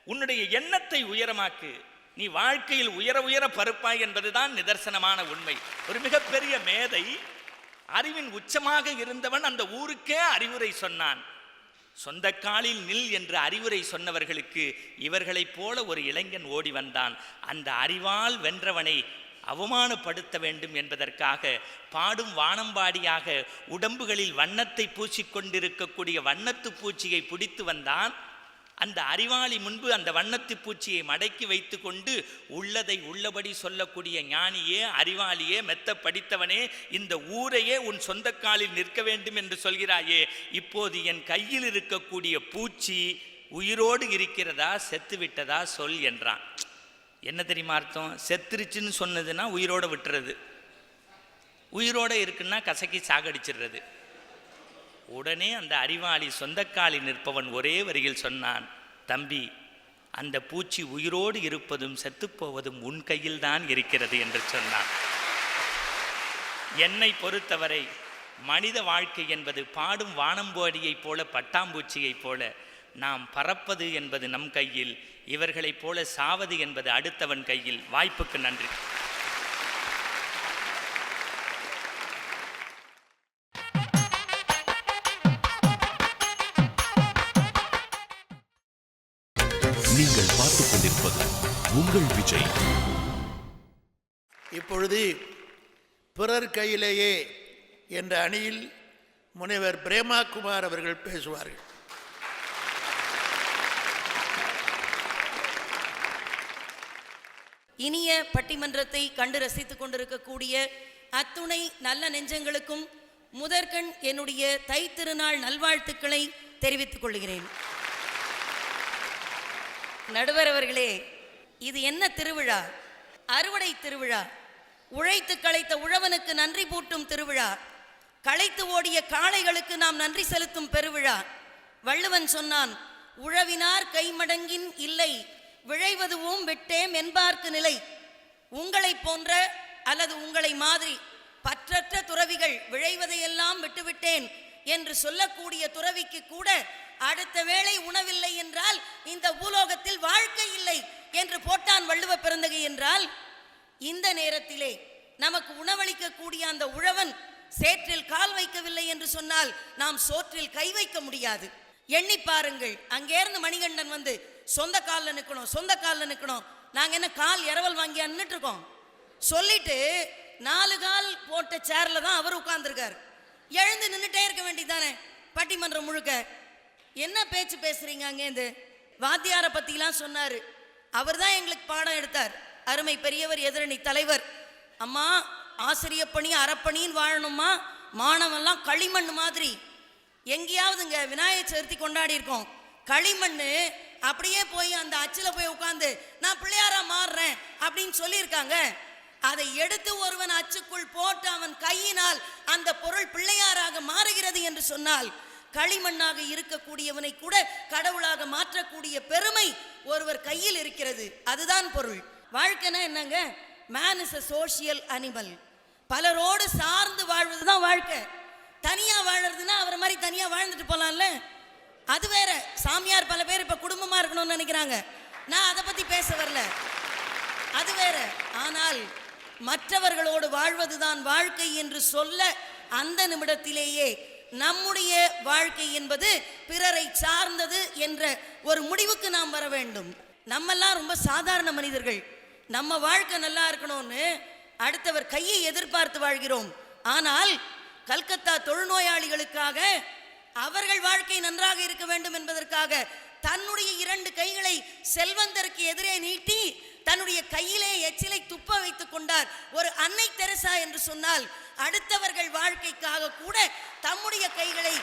உன்னுடைய எண்ணத்தை உயரமாக்கு, நீ வாழ்க்கையில் உயர உயர பருப்பாய் என்பதுதான் நிதர்சனமான உண்மை. ஒரு மிகப்பெரிய மேதை, அறிவின் உச்சமாக இருந்தவன் அந்த ஊருக்கே அறிவுரை சொன்னான். சொந்த காலில் நில் என்று அறிவுரை சொன்னவர்களுக்கு இவர்களைப் போல ஒரு இளைஞன் ஓடி வந்தான். அந்த அறிவால் வென்றவனை அவமானப்படுத்த வேண்டும் என்பதற்காக பாடும் வானம்பாடியாக உடம்புகளில் வண்ணத்தை பூசிக்கொண்டிருக்கக்கூடிய வண்ணத்து பூச்சியை பிடித்து வந்தான். அந்த அறிவாளி முன்பு அந்த வண்ணத்து பூச்சியை மடக்கி வைத்து கொண்டு, உள்ளதை உள்ளபடி சொல்லக்கூடிய ஞானியே, அறிவாளியே, மெத்த படித்தவனே, இந்த ஊரையே உன் சொந்த காலில் நிற்க வேண்டும் என்று சொல்கிறாயே, இப்போது என் கையில் இருக்கக்கூடிய பூச்சி உயிரோடு இருக்கிறதா செத்து விட்டதா சொல் என்றான். என்ன தெரியுமா அர்த்தம்? செத்துருச்சுன்னு சொன்னதுன்னா உயிரோடு விட்டுறது, உயிரோடு இருக்குன்னா கசக்கி சாகடிச்சிடுறது. உடனே அந்த அறிவாளி சொந்தக்காலில் நிற்பவன் ஒரே வரியில் சொன்னான், தம்பி, அந்த பூச்சி உயிரோடு இருப்பதும் செத்துப்போவதும் உன் கையில் தான் இருக்கிறது என்று சொன்னான். என்னை பொறுத்தவரை மனித வாழ்க்கை என்பது பாடும் வானம்பாடியைப் போல, பட்டாம்பூச்சியைப் போல. நாம் பறப்பது என்பது நம் கையில், இவர்களைப் போல சாவது என்பது அடுத்தவன் கையில். வாய்ப்புக்கு நன்றி. நீங்கள் பார்த்துக் கொண்டிருப்பது உங்கள் விஜய். இப்பொழுது பிறர் கையிலேயே என்ற அணியில் முனைவர் பிரேமாகுமார் அவர்கள் பேசுவார்கள். இனிய பட்டிமன்றத்தை கண்டு ரசித்துக் கொண்டிருக்கக்கூடிய அத்துணை நல்ல நெஞ்சங்களுக்கும் முதற்கண் என்னுடைய தைத்திருநாள் நல்வாழ்த்துக்களை தெரிவித்துக் கொள்கிறேன். நடுவர் அவர்களே, இது என்ன திருவிழா? அறுவடை திருவிழா. உழைத்து களைத்த உழவனுக்கு நன்றி பூட்டும் திருவிழா. களைத்து ஓடிய காளைகளுக்கு நாம் நன்றி செலுத்தும் பெருவிழா. வள்ளுவன் சொன்னான், உழவினார் கைமடங்கின் இல்லை, விழைவதுவும் விட்டேம் என்பார்க்கு நிலை. உங்களை போன்ற அல்லது உங்களை மாதிரி பற்றற்ற துறவிகள் விழைவதையெல்லாம் விட்டுவிட்டேன் என்று சொல்லக்கூடிய துறவிக்கு கூட அடுத்த வேளை உணவில்லை என்றால் இந்த பூலோகத்தில் வாழ்க்கை இல்லை என்று போட்டான் வள்ளுவ பிறந்தகை என்றால், இந்த நேரத்திலே நமக்கு உணவளிக்கக்கூடிய அந்த உழவன் சேற்றில் கால் வைக்கவில்லை என்று சொன்னால் நாம் சோற்றில் கை வைக்க முடியாது. எண்ணி பாருங்கள், அங்கேருந்து மணிகண்டன் வந்து சொந்த காலில் நிற்கணும், சொந்த காலில் நிற்கணும். நாங்கள் என்ன கால் இரவல் வாங்கி நின்றுட்டு இருக்கோம் சொல்லிட்டு 4 கால் போட்ட சேர்ல தான் அவர் உட்கார்ந்துருக்கார். எழுந்து நின்றுட்டே இருக்க வேண்டியதானே பட்டிமன்றம் முழுக்க? என்ன பேச்சு பேசுறீங்க? அங்கேருந்து வாத்தியாரை பத்திலாம் சொன்னாரு. அவர் தான் எங்களுக்கு பாடம் எடுத்தார். அருமை பெரியவர், எதிரணி தலைவர். அம்மா, ஆசிரிய பணி அறப்பணின்னு வாழணுமா, மாணவன்லாம் களிமண் மாதிரி. எங்கேயாவதுங்க விநாயகர் சதுர்த்தி கொண்டாடி இருக்கோம், களிமண் அப்படியே போய் அந்த அச்சில் போய் உட்காந்து நான் பிள்ளையாரா மாறுறேன் அப்படின்னு சொல்லியிருக்காங்க. அதை எடுத்து ஒருவன் அச்சுக்குள் போட்டு அவன் கையினால் அந்த பொருள் பிள்ளையாராக மாறுகிறது என்று சொன்னால், களிமண்ணாக இருக்கக்கூடியவனை கூட கடவுளாக மாற்றக்கூடிய பெருமை ஒருவர் கையில் இருக்கிறது. அதுதான் பொருள். வாழ்க்கைனா என்னங்க? Man is a social animal. பலரோடு சார்ந்து வாழ்வதுதான் வாழ்க்கை. தனியா வாழறதுன்னா அவரை மாதிரி தனியா வாழ்ந்துட்டு போலாம்ல, அது வேற. சாமியார் பல பேர் இப்ப குடும்பமா இருக்கணும்னு நினைக்கிறாங்க. நான் அதை பத்தி பேச வரல, அது வேற. ஆனால் மற்றவர்களோடு வாழ்வதுதான் வாழ்க்கை என்று சொல்ல அந்த நிமிடத்திலேயே நம்முடைய வாழ்க்கை என்பது பிறரை சார்ந்தது என்ற ஒரு முடிவுக்கு நாம் வர வேண்டும். நம்மெல்லாம் ரொம்ப சாதாரண மனிதர்கள். நம்ம வாழ்க்கை நல்லா இருக்கணும்னு அடுத்தவர் கையை எதிர்பார்த்து வாழ்கிறோம். ஆனால் கல்கத்தா தொழுநோயாளிகளுக்காக அவர்கள் வாழ்க்கை நன்றாக இருக்க வேண்டும் என்பதற்காக தன்னுடைய 2 கைகளை செல்வந்தருக்கு எதிரே நீட்டி தன்னுடைய கையிலே எச்சிலை துப்ப வைத்துக் கொண்டார் ஒரு அன்னை தெரசா என்று சொன்னால், அடுத்தவர்கள் வாழ்க்கைக்காக கூட தம்முடைய கைகளை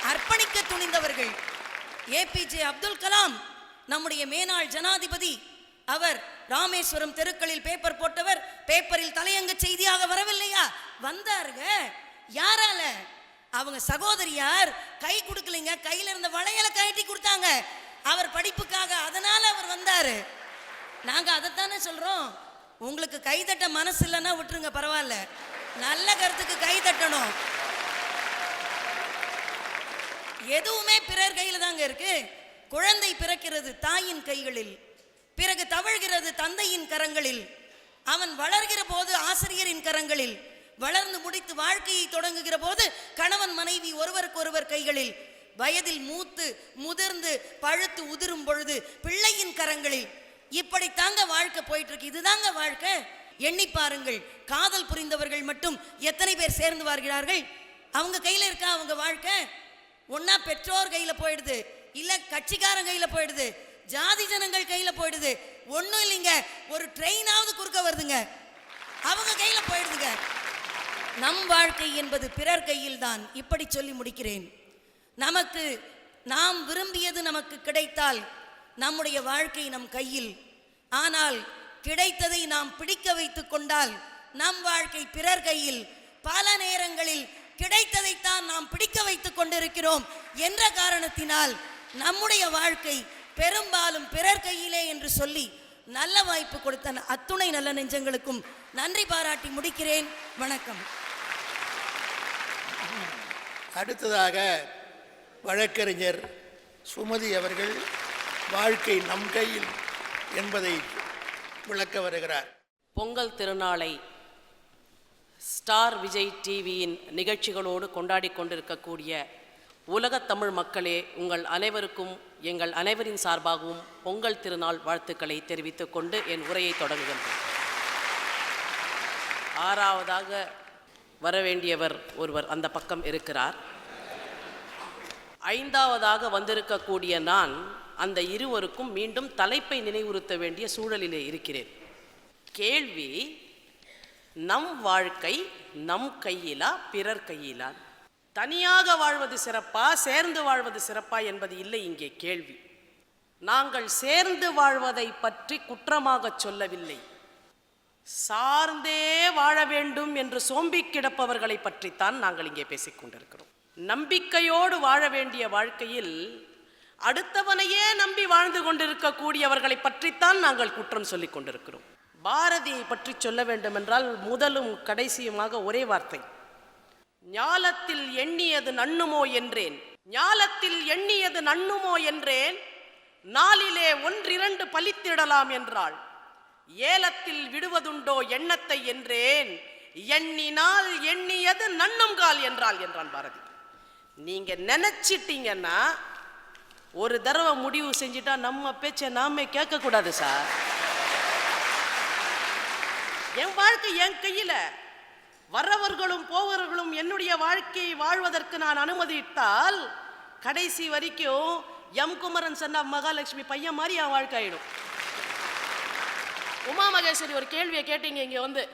அர்ப்பணிக்க துணிந்தவர்கள். ஏபிஜே அப்துல் கலாம் நம்முடைய மேனாள் ஜனாதிபதி. அவர் ராமேஸ்வரம் தெருக்களில் பேப்பர் போட்டவர். பேப்பரில் தலையங்க செய்தியாக வரவில்லையா? வந்தாருங்க. யாரால? அவங்க சகோதரியார் கை கொடுக்கலைங்க, கையில இருந்த வளையலை கழட்டி கொடுத்தாங்க அவர் படிப்புக்காக. அதனால அவர் வந்தாரு. நாங்க அதைத்தானே சொல்றோம். உங்களுக்கு கை தட்ட மனசு இல்லைன்னா விட்டுருங்க, பரவாயில்ல. நல்ல கருத்துக்கு கை தட்டணும். எதுவுமே பிறர் கையில தாங்க இருக்கு. குழந்தை பிறக்கிறது தாயின் கைகளில், பிறகு தவழ்கிறது தந்தையின் கரங்களில், அவன் வளர்கிற போது ஆசிரியரின் கரங்களில், வளர்ந்து முடித்து வாழ்க்கையை தொடங்குகிற போது கணவன் மனைவி ஒருவருக்கொருவர் கைகளில், வயதில் மூத்து முதிர்ந்து பழுத்து உதிரும் பொழுது பிள்ளையின் கரங்களில். இப்படி தாங்க வாழ்க்கை போயிட்டு இருக்கு. இதுதாங்க வாழ்க்கை. எண்ணி பாருங்கள், காதல் புரிந்தவர்கள் மட்டும் எத்தனை பேர் சேர்ந்து வாழ்கிறார்கள்? அவங்க கையில இருக்கா அவங்க வாழ்க்கை? ஒன்னா பெற்றோர் கையில போயிடுது, இல்ல கட்சிக்காரன் கையில போயிடுது, ஜாதி ஜனங்கள் கையில போயிடுது. ஒன்னும் இல்லைங்க, ஒரு ட்ரெயினாவது குறுக்க வருதுங்க, அவங்க கையில போயிடுதுங்க. நம் வாழ்க்கை என்பது பிறர் கையில் தான். இப்படி சொல்லி முடிக்கிறேன். நமக்கு நாம் விரும்பியது நமக்கு கிடைத்தால் நம்முடைய வாழ்க்கை நம் கையில். ஆனால் கிடைத்ததை நாம் பிடிக்க வைத்துக் கொண்டால் நம் வாழ்க்கை பிறர் கையில். பல நேரங்களில் கிடைத்ததைத்தான் நாம் பிடிக்க வைத்துக் கொண்டிருக்கிறோம் என்ற காரணத்தினால் நம்முடைய வாழ்க்கை பெரும்பாலும் பிறர் கையிலே என்று சொல்லி நல்ல வாய்ப்பு கொடுத்த அத்துணை நல்ல நெஞ்சங்களுக்கும் நன்றி பாராட்டி முடிக்கிறேன். வணக்கம். அடுத்ததாக வழக்கறிஞர் சுமதி அவர்கள் வாழ்க்கை நம் கையில் என்பதை விளக்க வருகிறார். பொங்கல் திருநாளை ஸ்டார் விஜய் டிவியின் நிகழ்ச்சிகளோடு கொண்டாடி கொண்டிருக்கக்கூடிய உலகத் தமிழ் மக்களே, உங்கள் அனைவருக்கும் எங்கள் அனைவரின் சார்பாகவும் பொங்கல் திருநாள் வாழ்த்துக்களை தெரிவித்துக் கொண்டு என் உரையை தொடங்குகின்றேன். 6வதாக வரவேண்டியவர் ஒருவர் அந்த பக்கம் இருக்கிறார். 5வதாக வந்திருக்கக்கூடிய நான் அந்த இருவருக்கும் மீண்டும் தலைப்பை நினைவுறுத்த வேண்டிய சூழலிலே இருக்கிறேன். கேள்வி, நம் வாழ்க்கை நம் கையிலா பிறர் கையிலா? தனியாக வாழ்வது சிறப்பா சேர்ந்து வாழ்வது சிறப்பா என்பது இல்லை இங்கே கேள்வி. நாங்கள் சேர்ந்து வாழ்வதை பற்றி குற்றமாக சொல்லவில்லை. சார்ந்தே வாழ வேண்டும் என்று சோம்பி கிடப்பவர்களை பற்றித்தான் நாங்கள் இங்கே பேசிக்கொண்டிருக்கிறோம். நம்பிக்கையோடு வாழ வேண்டிய வாழ்க்கையில் அடுத்தவனையே நம்பி வாழ்ந்து கொண்டிருக்கக்கூடியவர்களை பற்றித்தான் நாங்கள் குற்றம் சொல்லிக் கொண்டிருக்கிறோம். பாரதியை பற்றி சொல்ல வேண்டும் என்றால் முதலும் கடைசியுமாக ஒரே வார்த்தை, ஞாலத்தில் எண்ணியது நண்ணுமோ என்றேன், ஞாலத்தில் எண்ணியது நண்ணுமோ என்றேன், நாளிலே ஒன்றிரண்டு பலித்திடலாம் என்றாள், ஏலத்தில் விடுவதுண்டோ எண்ணத்தை என்றேன், எண்ணினால் எண்ணியது நண்ணுங்கால் என்றாள் என்றான் பாரதி. நீங்க நினைச்சிட்டீங்கன்னா ஒரு தடவை முடிவு செஞ்சுட்டா நம்ம பேச்சை நாமே கேட்க கூடாது சார். என் வாழ்க்கை என் கையில, வரவர்களும் போவர்களும் என்னுடைய வாழ்க்கையை வாழ்வதற்கு நான் அனுமதித்தால் கடைசி வரைக்கும் எம் குமரன் சொன்ன மகாலட்சுமி பையன் மாதிரி என் வாழ்க்கை ஆயிடும். உமா மகேஸ்வரி ஒரு கேள்வியை கேட்டீங்க இங்க வந்து,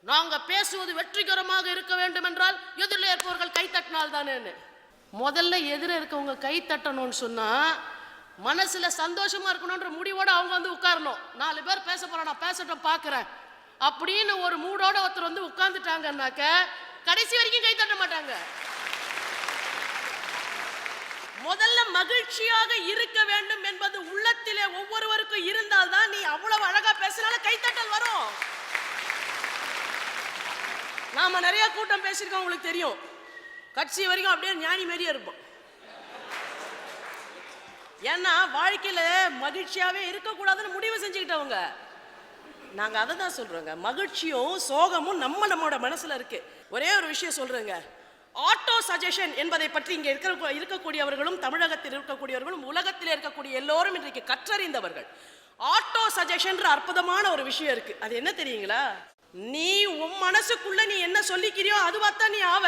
நாங்க பேசுவது வெற்றிகரமாக இருக்க வேண்டும் என்றால் எதிரில் இருப்பவர்கள் கை தட்டினால் தானேன்னு. முதல்ல எதிர இருக்கவங்க கை தட்டணும்னு சொன்னா மனசுல சந்தோஷமா இருக்கணும்ன்ற முடிவோட அவங்க வந்து உட்காரணும். 4 பேர் பேச போறோம், நான் பேசட்டும் பாக்குறேன் அப்படின்னு ஒரு மூடோட ஒருத்தர் வந்து உட்கார்ந்துட்டாங்கன்னாக்க கடைசி வரைக்கும் கை தட்ட மாட்டாங்க. முதல்ல மகிழ்ச்சியாக இருக்க வேண்டும் என்பது உள்ளத்திலே ஒவ்வொருவருக்கும் இருந்தால்தான் நீ அவ்வளவு அழகா பேசினாலும் கைத்தட்டல் வரும். நாம நிறைய கூட்டம் பேசியிருக்கோம், உங்களுக்கு தெரியும். கட்சி வரைக்கும் அப்படியே ஞானி மாரியே இருப்போம். ஏன்னா வாழ்க்கையில மகிழ்ச்சியாவே இருக்கக்கூடாதுன்னு முடிவு செஞ்சுக்கிட்டவங்க நாங்க அதை தான் சொல்றோங்க. மகிழ்ச்சியும் சோகமும் நம்மளோட மனசுல இருக்கு. ஒரே ஒரு விஷயம் சொல்றேங்க, ஆட்டோ சஜஷன் என்பதை பற்றி இங்கே இருக்கக்கூடியவர்களும் தமிழகத்தில் இருக்கக்கூடியவர்களும் உலகத்தில் இருக்கக்கூடிய எல்லோரும் இன்றைக்கு கற்றறிந்தவர்கள். ஆட்டோ சஜஷன் அற்புதமான ஒரு விஷயம் இருக்கு. அது என்ன தெரியுங்களா? நீ உன் மனசுக்குள்ள நீ என்ன சொல்லிக்கிறியோ அதுவாத்தான் நீ ஆவ.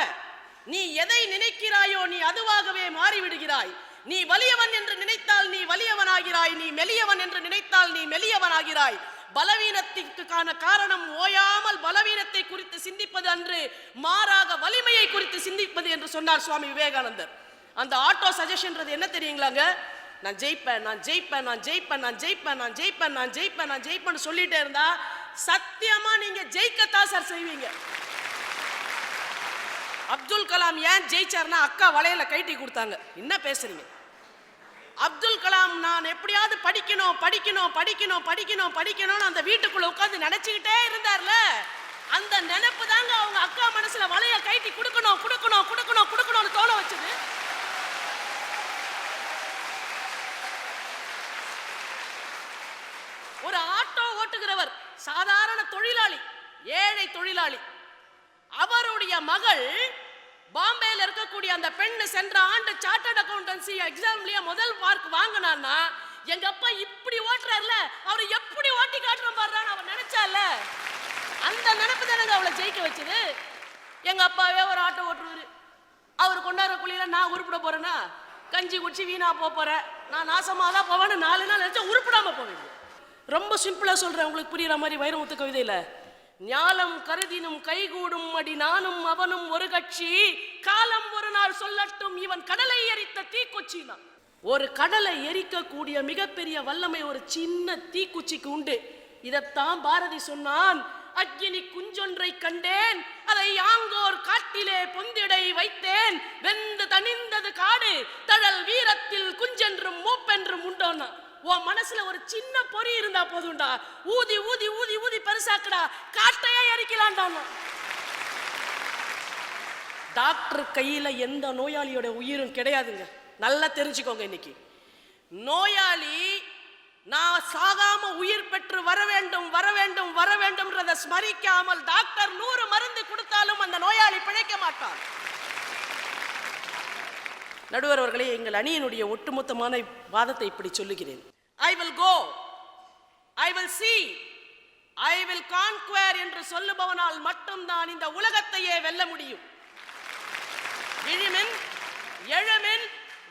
நீ எதை நினைக்கிறாயோ நீ அதுவாகவே மாறிவிடுகிறாய். நீ வலியவன் என்று நினைத்தால் நீ வலியவனாகிறாய், நீ மெலியவன் என்று நினைத்தால் நீ மெலியவனாகிறாய். பலவீனத்திற்கான காரணம் ஓயாமல் பலவீனத்தை குறித்து சிந்திப்பது அன்று, மாறாக வலிமையை குறித்து சிந்திப்பது என்று சொன்னார் சுவாமி விவேகானந்தர். அந்த ஆட்டோ சஜஷன்றது என்ன தெரியுங்களாங்க? நான் ஜெயிப்பேன், நான் ஜெயிப்பேன், நான் ஜெயிப்பேன், நான் ஜெயிப்பேன், நான் ஜெயிப்பேன், நான் ஜெயிப்பேன், நான் ஜெயிப்பேன்னு சொல்லிட்டே இருந்தா சத்தியமா நீங்க ஜெயிக்கத்தான் சார் செய்வீங்க. அப்துல் கலாம் ஏன் ஜெயிச்சார்னா அக்கா வளையல கைட்டி கொடுத்தாங்க. என்ன பேசுறீங்க? அப்துல் கலாம் நான் எப்படியாவது படிக்கணும் படிக்கணும் படிக்கணும் படிக்கணும் படிக்கணும்னு அந்த வீட்டுக்குள்ள உட்கார்ந்து நினைச்சுக்கிட்டே இருந்தார்ல, அந்த நினைப்பு தாங்க அவங்க அக்கா மனசுல வளைய கைட்டி கொடுக்கணும் கொடுக்கணும் கொடுக்கணும் கொடுக்கணும்னு தோண வச்சது. ஒரு ஆட்டோ ஓட்டுகிறவர், சாதாரண தொழிலாளி, ஏழை தொழிலாளி, அவருடைய மகள் பாம்பேல இருக்கக்கூடிய அந்த பெண்ணு சென்ற ஆண்டு சார்ட்டர்ட் அக்கவுண்டன்சி எக்ஸாம்லயே முதல் மார்க் வாங்கினான்னா எங்க அப்பா இப்படி ஓட்டுறாருல அவர் எப்படி ஓட்டி காட்டுறோம் பாடுறான்னு அவன் நினைச்சால, அந்த நினைப்பு தானங்க அவளை ஜெயிக்க வச்சது. எங்க அப்பாவே ஒரு ஆட்டோ ஓட்டுறாரு, அவர் கொண்டாடுற குழியில நான் உருப்பிட போறேன்னா கஞ்சி குடிச்சு வீணா போறேன், நான் நாசமாதான் போவேன்னு 4 நாள் நினைச்சா உருப்பிடாம போவேன். ரொம்ப சிம்பிளா சொல்றேன், உங்களுக்கு புரியுற மாதிரி வைரமுத்து கவிதையில, ஞாலம் கருதினும் கைகூடும் அடி நானும் அவனும் ஒரு கட்சி, காலம் ஒரு நாள் சொல்லட்டும் இவன் கடலை எரித்த தீக்குச்சினா. ஒரு கடலை எரிக்கக்கூடிய மிகப்பெரிய வல்லமை ஒரு சின்ன தீக்குச்சிக்கு உண்டு. இதத்தான் பாரதி சொன்னான், அக்கினி குஞ்சொன்றை கண்டேன் அதை ஆங்கோர் காட்டிலே பொந்திடை வைத்தேன், வெந்து தணிந்தது காடு தழல் வீரத்தில் குஞ்சென்றும் மூப்பென்றும் உண்டோன்னா. உன் மனசுல ஒரு சின்ன பொறி இருந்தா போதும்டா, ஊதி ஊதி ஊதி ஊதி பெருசாக்குடா, காட்டையே எரிக்கலாம்டா. டாக்டர் கையில எந்த நோயாளியோட உயிரும் கிடையாதுங்க, நல்லா தெரிஞ்சுக்கோங்க. இன்னைக்கு நோயாளி நான் சாகாம உயிர் பெற்று வர வேண்டும் வர வேண்டும் வர வேண்டும்ன்றதை ஸ்மரிக்காமல் டாக்டர் 100 மருந்து கொடுத்தாலும் அந்த நோயாளி பிழைக்க மாட்டான். நடுவர் அவர்களே, எங்கள் அணியினுடைய ஒட்டுமொத்தமான வாதத்தை இப்படி சொல்லுகிறேன். I will go, I will see, I will conquer என்று சொல்லுபவனால் மட்டும்தான் இந்த உலகத்தையே வெல்ல முடியும். விழுமின், எழுமின்,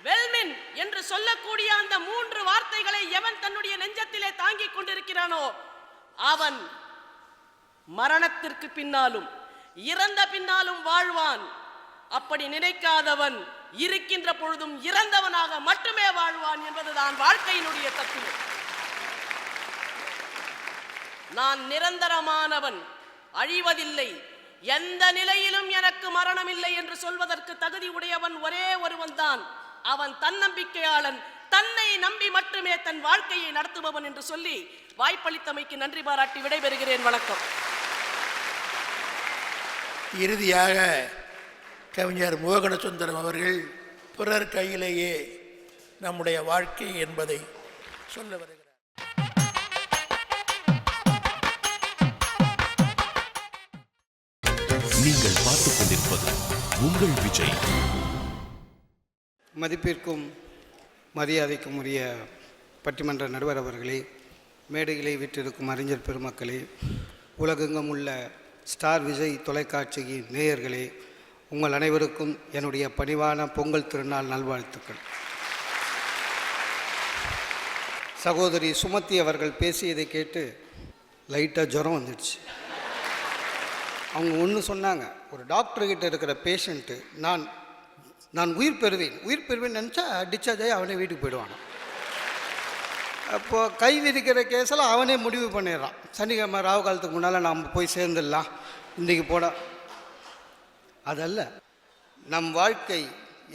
வெல்மின் என்று சொல்லக்கூடிய அந்த 3 வார்த்தைகளை எவன் தன்னுடைய நெஞ்சத்திலே தாங்கிக் கொண்டிருக்கிறானோ அவன் மரணத்திற்கு பின்னாலும் இறந்த பின்னாலும் வாழ்வான். அப்படி நினைக்காதவன் இருக்கின்ற பொழுதும் இறந்தவனாக மட்டுமே வாழ்வான் என்பதுதான் வாழ்க்கையினுடைய தத்துவம். நான் நிரந்தரமானவன், அழிவதில்லை, எந்த நிலையிலும் எனக்கு மரணம் இல்லை என்று சொல்வதற்கு தகுதி உடையவன் ஒரே ஒருவன் தான். அவன் தன்னம்பிக்கையாளன், தன்னை நம்பி மட்டுமே தன் வாழ்க்கையை நடத்துபவன் என்று சொல்லி வாய்ப்பளித்தமைக்கு நன்றி பாராட்டி விடைபெறுகிறேன். வணக்கம். இறுதியாக கவிஞர் மோகனசுந்தரம் அவர்கள் பிறர் கையிலேயே நம்முடைய வாழ்க்கை என்பதை சொல்ல வருகிறார். நீங்கள் பார்த்துக் கொண்டிருப்பது உங்கள் விஜய். மதிப்பிற்கும் மரியாதைக்கும் உரிய பட்டிமன்ற நடுவர் அவர்களே, மேடைகளை விற்றிருக்கும் அறிஞர் பெருமக்களே, உலகெங்கும் உள்ள ஸ்டார் விஜய் தொலைக்காட்சியின் நேயர்களே, உங்கள் அனைவருக்கும் என்னுடைய பணிவான பொங்கல் திருநாள் நல்வாழ்த்துக்கள். சகோதரி சுமதி அவர்கள் பேசியதை கேட்டு லைட்டாக ஜுரம் வந்துடுச்சு. அவங்க ஒன்று சொன்னாங்க, ஒரு டாக்டர்கிட்ட இருக்கிற பேஷண்ட்டு நான் உயிர் பெறுவேன் நினச்சா டிஸ்சார்ஜ் ஆகி அவனே வீட்டுக்கு போயிடுவாங்க. அப்போது கை விதிக்கிற கேஸில் அவனே முடிவு பண்ணிடுறான், சனிக்கிழமை ராவு காலத்துக்கு முன்னால் நாம் போய் சேர்ந்துடலாம், இன்றைக்கி போட. அதல்ல, நம் வாழ்க்கை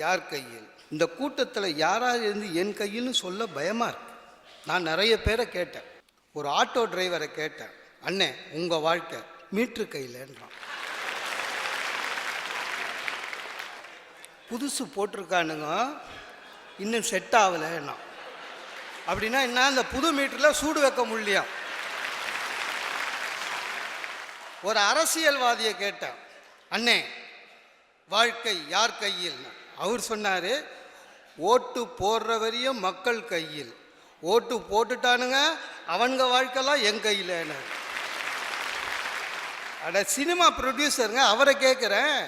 யார் கையில். இந்த கூட்டத்தில் யாராவது இருந்து என் கையில்னு சொல்ல பயமாக இருக்கு. நான் நிறைய பேரை கேட்டேன். ஒரு ஆட்டோ டிரைவரை கேட்டேன், அண்ணே உங்கள் வாழ்க்கை மீட்ரு கையில்ன்றான். புதுசு போட்டிருக்கானுங்க, இன்னும் செட் ஆகலைன்னா. அப்படின்னா என்ன, இந்த புது மீட்டரில் சூடு வைக்க முடியலையா. ஒரு அரசியல்வாதியை கேட்டேன், அண்ணே வாழ்க்கை யார் கையில். அவர் சொன்னார், ஓட்டு போடுற வரையும் மக்கள் கையில், ஓட்டு போட்டுட்டானுங்க அவனுங்க வாழ்க்கைலாம் என் கையில். அட சினிமா ப்ரொடியூசருங்க, அவரை கேட்குறேன்,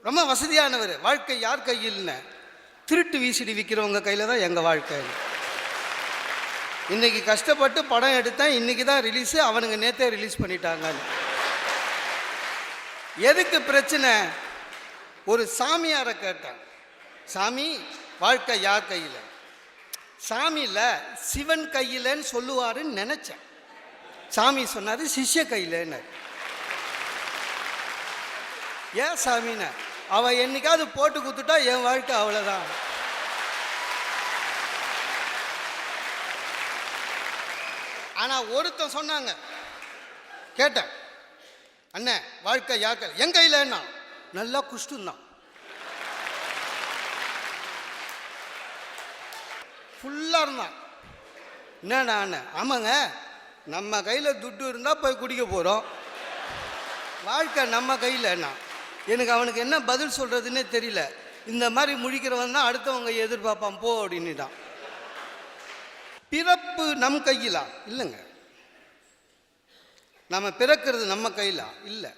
ரொம்ப வசதியானவர், வாழ்க்கை யார் கையில்னு. திருட்டு விசிடி விற்கிறவங்க கையில் தான் எங்கள் வாழ்க்கை. இன்றைக்கி கஷ்டப்பட்டு படம் எடுத்தேன், இன்றைக்கி தான் ரிலீஸு, அவனுங்க நேற்றே ரிலீஸ் பண்ணிட்டாங்க. எதுக்கு பிரச்சனை? ஒரு சாமியாரை கேட்டேன், சாமி வாழ்க்கை யார் கையில். சாமி இல்லை, சிவன் கையிலன்னு சொல்லுவாருன்னு நினச்சேன். சாமி சொன்னார் சிஷ்ய கையிலன்னு. ஏன் சாமின்னு, அவன் என்னைக்காவது போட்டு கொடுத்துட்டா என் வாழ்க்கை அவ்வளோதான். ஆனால் ஒருத்தன் சொன்னாங்க, கேட்டேன், அண்ணே வாழ்க்கை யார் கையில். என் கையிலன்னா நல்லா குஷ்டுந்தான், ஃபுல்லாக இருந்தான். என்னண்ணா அண்ணன், ஆமாங்க நம்ம கையில் துட்டு இருந்தால் போய் குடிக்க போகிறோம், வாழ்க்கை நம்ம கையில். என்ன எனக்கு அவனுக்கு என்ன பதில் சொல்கிறதுன்னே தெரியல. இந்த மாதிரி முழிக்கிறவன் தான் அடுத்தவங்க எதிர்பார்ப்பான் போ அப்படின்னுட்டான். பிறப்பு நம் கையிலா? இல்லைங்க. நம்ம பிறக்கிறது நம்ம கையிலா? இல்லை.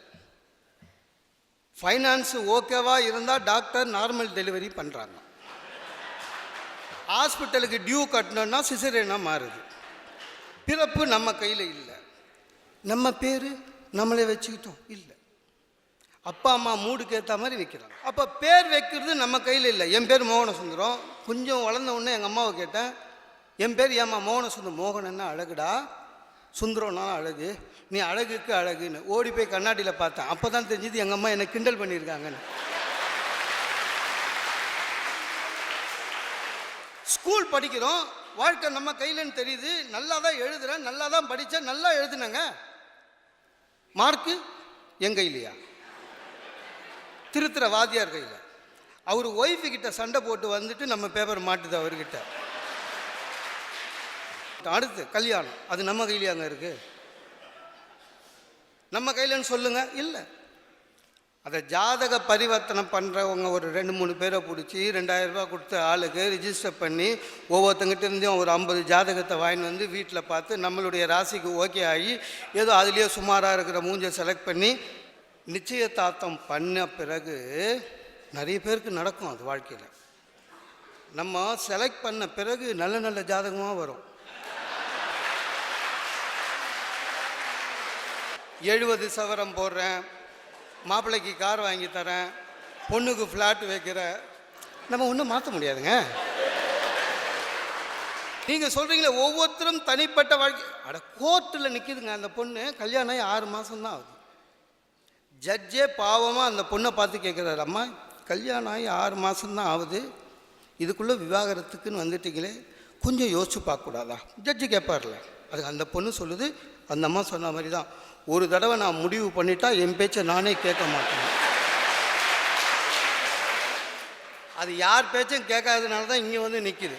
ஃபைனான்ஸு ஓகேவா இருந்தால் டாக்டர் நார்மல் டெலிவரி பண்ணுறாங்க. ஹாஸ்பிட்டலுக்கு டியூ கட்டணுன்னா சிசரேனாக மாறுது. பிறப்பு நம்ம கையில் இல்லை. நம்ம பேர் நம்மளே வச்சுக்கிட்டோம் இல்லை. அப்பா அம்மா மூடுக்கு ஏற்ற மாதிரி வைக்கிறாங்க. அப்போ பேர் வைக்கிறது நம்ம கையில் இல்லை. என் பேர் மோகனசுந்தரம். கொஞ்சம் வளர்ந்த உடனே எங்கள் அம்மாவை கேட்டேன், என் பேர் ஏம்மா மோகனசுந்தரம். மோகனன்னா அழகுடா, சுந்தரம்னா அழகு, நீ அழகுக்கு அழகுன்னு ஓடி போய் கண்ணாடியில் பார்த்தேன். அப்போ தான் தெரிஞ்சது எங்கள் அம்மா என்னை கிண்டல் பண்ணியிருக்காங்கன்னு. ஸ்கூல் படிக்கிறோம், வாழ்க்கை நம்ம கையிலன்னு தெரியுது. நல்லா தான் எழுதுகிறேன், நல்லா தான் படித்தேன், நல்லா எழுதுனேங்க. மார்க்கு என் கையிலையா? திருத்துற வாத்தியார் கையில். அவர் ஒய்ஃபு கிட்ட சண்டை போட்டு வந்துட்டு நம்ம பேப்பர் மாட்டுது அவர்கிட்ட. அடுத்து கல்யாணம், அது நம்ம கையிலையாங்க இருக்கு? நம்ம கையிலன்னு சொல்லுங்க. இல்லை. அதை ஜாதக பரிவர்த்தனை பண்ணுறவங்க ஒரு 2-3 பேரை பிடிச்சி 2000 ரூபா கொடுத்த ஆளுக்கு ரிஜிஸ்டர் பண்ணி ஒவ்வொருத்தங்கிட்ட இருந்தும் ஒரு 50 ஜாதகத்தை வாங்கிட்டு வந்து வீட்டில் பார்த்து நம்மளுடைய ராசிக்கு ஓகே ஆகி ஏதோ அதுலேயே சுமாராக இருக்கிற மூஞ்சை செலக்ட் பண்ணி நிச்சயதார்த்தம் பண்ண பிறகு நிறைய பேருக்கு நடக்கும் அது வாழ்க்கையில். நம்ம செலக்ட் பண்ண பிறகு நல்ல நல்ல ஜாதகமாக வரும். 70 சவரம் போடுறேன், மாப்பிள்ளைக்கு கார் வாங்கி தரேன், பொண்ணுக்கு ஃப்ளாட் வைக்கிறேன். நம்ம ஒன்றும் மாற்ற முடியாதுங்க. நீங்கள் சொல்கிறீங்களே ஒவ்வொருத்தரும் தனிப்பட்ட வாழ்க்கை. அட கோர்ட்டில் நிற்கிதுங்க அந்த பொண்ணு, கல்யாணம் ஆகி 6 மாதம்தான் ஆகுது. ஜட்ஜே பாவமாக அந்த பொண்ணை பார்த்து கேட்குறாரு, அம்மா கல்யாணம் ஆகி 6 மாதம்தான் ஆகுது, இதுக்குள்ளே விவாகரத்துக்குன்னு வந்துட்டீங்களே, கொஞ்சம் யோசிச்சு பார்க்கக்கூடாதா? ஜட்ஜு கேட்பார்ல. அதுக்கு அந்த பொண்ணு சொல்லுது, அந்த அம்மா சொன்ன மாதிரி தான், ஒரு தடவை நான் முடிவு பண்ணிட்டா என் பேச்சை நானே கேட்க மாட்டேன். அது யார் பேச்சும் கேட்காததுனால தான் இங்கே வந்து நிற்கிது.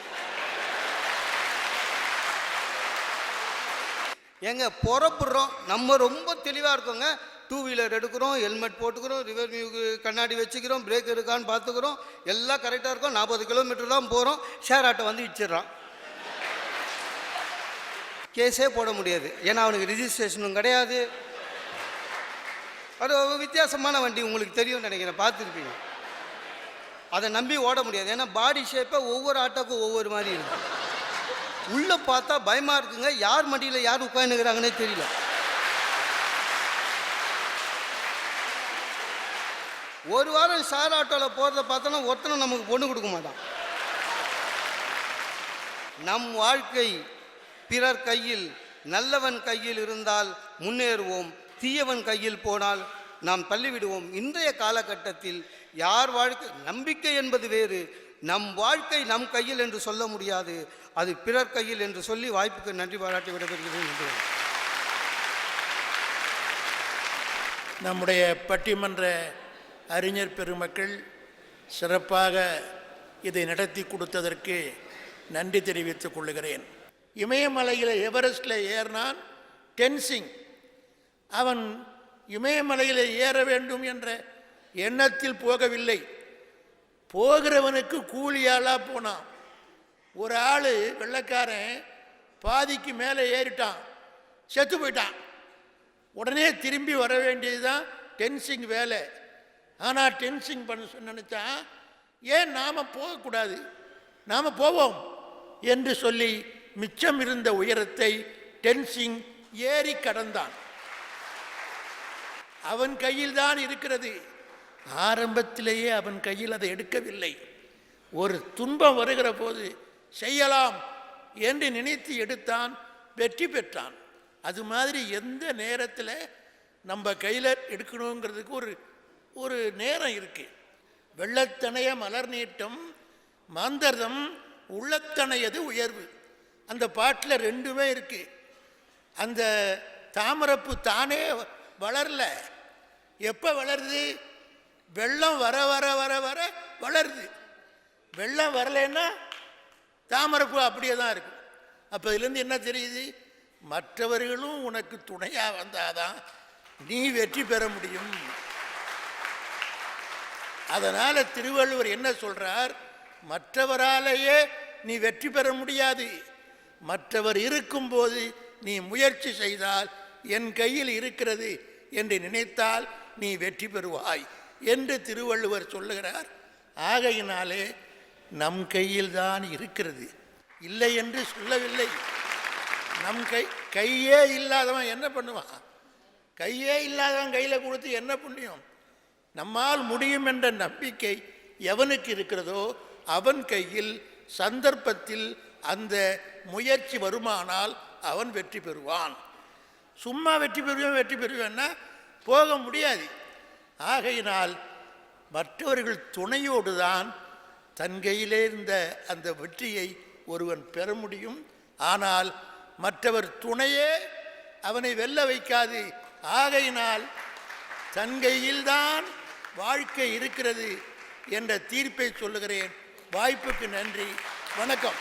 எங்க புறப்படுறோம், நம்ம ரொம்ப தெளிவாக இருக்கோங்க. 2 வீலர் எடுக்கிறோம், ஹெல்மெட் போட்டுக்கிறோம், ரிவர் வியூக்கு கண்ணாடி வச்சுக்கிறோம், பிரேக் இருக்கான்னு பார்த்துக்கிறோம், எல்லாம் கரெக்டாக இருக்கும். 40 கிலோமீட்டர் தான் போகிறோம், ஷேர் ஆட்டோ வந்து இச்சிட்றான். கேஸே போட முடியாது, ஏன்னா அவனுக்கு ரிஜிஸ்ட்ரேஷனும் கிடையாது. அது வித்தியாசமான வண்டி, உங்களுக்கு தெரியும்னு நினைக்கிறேன், பார்த்துருப்பீங்க. அதை நம்பி ஓட முடியாது, ஏன்னா பாடி ஷேப்பை ஒவ்வொரு ஆட்டோக்கும் ஒவ்வொரு மாதிரி இருக்கு. உள்ளே பார்த்தா பயமாக இருக்குங்க, யார் மடியில் யார் உட்காந்துக்கிறாங்கன்னே தெரியல. ஒரு வாரம் ஷேர் ஆட்டோவில் போகிறத பார்த்தோன்னா ஒருத்தனும் நமக்கு பொண்ணு கொடுக்க மாட்டான். நம் வாழ்க்கை பிறர் கையில், நல்லவன் கையில் இருந்தால் முன்னேறுவோம், தீயவன் கையில் போனால் நாம் தள்ளிவிடுவோம். இன்றைய காலகட்டத்தில் யார் வாழ்க்கை, நம்பிக்கை என்பது வேறு, நம் வாழ்க்கை நம் கையில் என்று சொல்ல முடியாது, அது பிறர் கையில் என்று சொல்லி வாய்ப்புக்கு நன்றி பாராட்டி விடைபெறுகிறேன். நம்முடைய பட்டிமன்ற அறிஞர் பெருமக்கள் சிறப்பாக இதை நடத்தி கொடுத்ததற்கு நன்றி தெரிவித்துக் கொள்கிறேன். இமயமலையில் எவரெஸ்டில் ஏறினான் டென்சிங். அவன் இமயமலையில் ஏற வேண்டும் என்ற எண்ணத்தில் போகவில்லை, போகிறவனுக்கு கூலியாளாக போனான். ஒரு ஆள் வெள்ளைக்காரன் பாதிக்கு மேலே ஏறிட்டான், செத்து போயிட்டான். உடனே திரும்பி வர வேண்டியது தான் டென்சிங் வேலை. ஆனால் டென்சிங் பண்ண நினச்சா, ஏன் நாம் போகக்கூடாது, நாம் போவோம் என்று சொல்லி மிச்சம் இருந்த உயரத்தை டென்சிங் ஏறி கடந்தான். அவன் கையில் தான் இருக்கிறது. ஆரம்பத்திலேயே அவன் கையில் அதை எடுக்கவில்லை. ஒரு துன்பம் வருகிற போது செய்யலாம் என்று நினைத்து எடுத்தான், வெற்றி பெற்றான். அது மாதிரி எந்த நேரத்தில் நம்ம கையில் எடுக்கணுங்கிறதுக்கு ஒரு நேரம் இருக்குது. வெள்ளத்தனைய மலர் நீட்டம் மாந்தர்தம் உள்ளத்தனையது உயர்வு, அந்த பாட்டில் ரெண்டுமே இருக்குது. அந்த தாமரப்பு தானே வளரல, எப்போ வளருது? வெள்ளம் வர வர வர வர வளருது. வெள்ளம் வரலைன்னா தாமரப்பு அப்படியே தான் இருக்கும். அப்போ இதுலேருந்து என்ன தெரியுது? மற்றவர்களும் உனக்கு துணையாக வந்தாதான் நீ வெற்றி பெற முடியும். அதனால் திருவள்ளுவர் என்ன சொல்கிறார்? மற்றவராலேயே நீ வெற்றி பெற முடியாது, மற்றவர் இருக்கும்போது நீ முயற்சி செய்தால் என் கையில் இருக்கிறது என்று நினைத்தால் நீ வெற்றி பெறுவாய் என்று திருவள்ளுவர் சொல்லுகிறார். ஆகையினாலே நம் கையில் தான் இருக்கிறது, இல்லை என்று சொல்லவில்லை. நம் கையே இல்லாதவன் என்ன பண்ணுவான்? கையே இல்லாதவன் கையில் கொடுத்து என்ன புண்ணியம்? நம்மால் முடியும் என்ற நம்பிக்கை எவனுக்கு இருக்கிறதோ அவன் கையில் சந்தர்ப்பத்தில் அந்த முயற்சி வருமானால் அவன் வெற்றி பெறுவான். சும்மா வெற்றி பெறுவேன்னா போக முடியாது. ஆகையினால் மற்றவர்கள் துணையோடு தான் தன் கையிலே இருந்த அந்த வெற்றியை ஒருவன் பெற முடியும். ஆனால் மற்றவர் துணையே அவனை வெல்ல வைக்காது. ஆகையினால் தன் கையில்தான் வாழ்க்கை இருக்கிறது என்ற தீர்ப்பை சொல்லுகிறேன். வாய்ப்புக்கு நன்றி, வணக்கம்.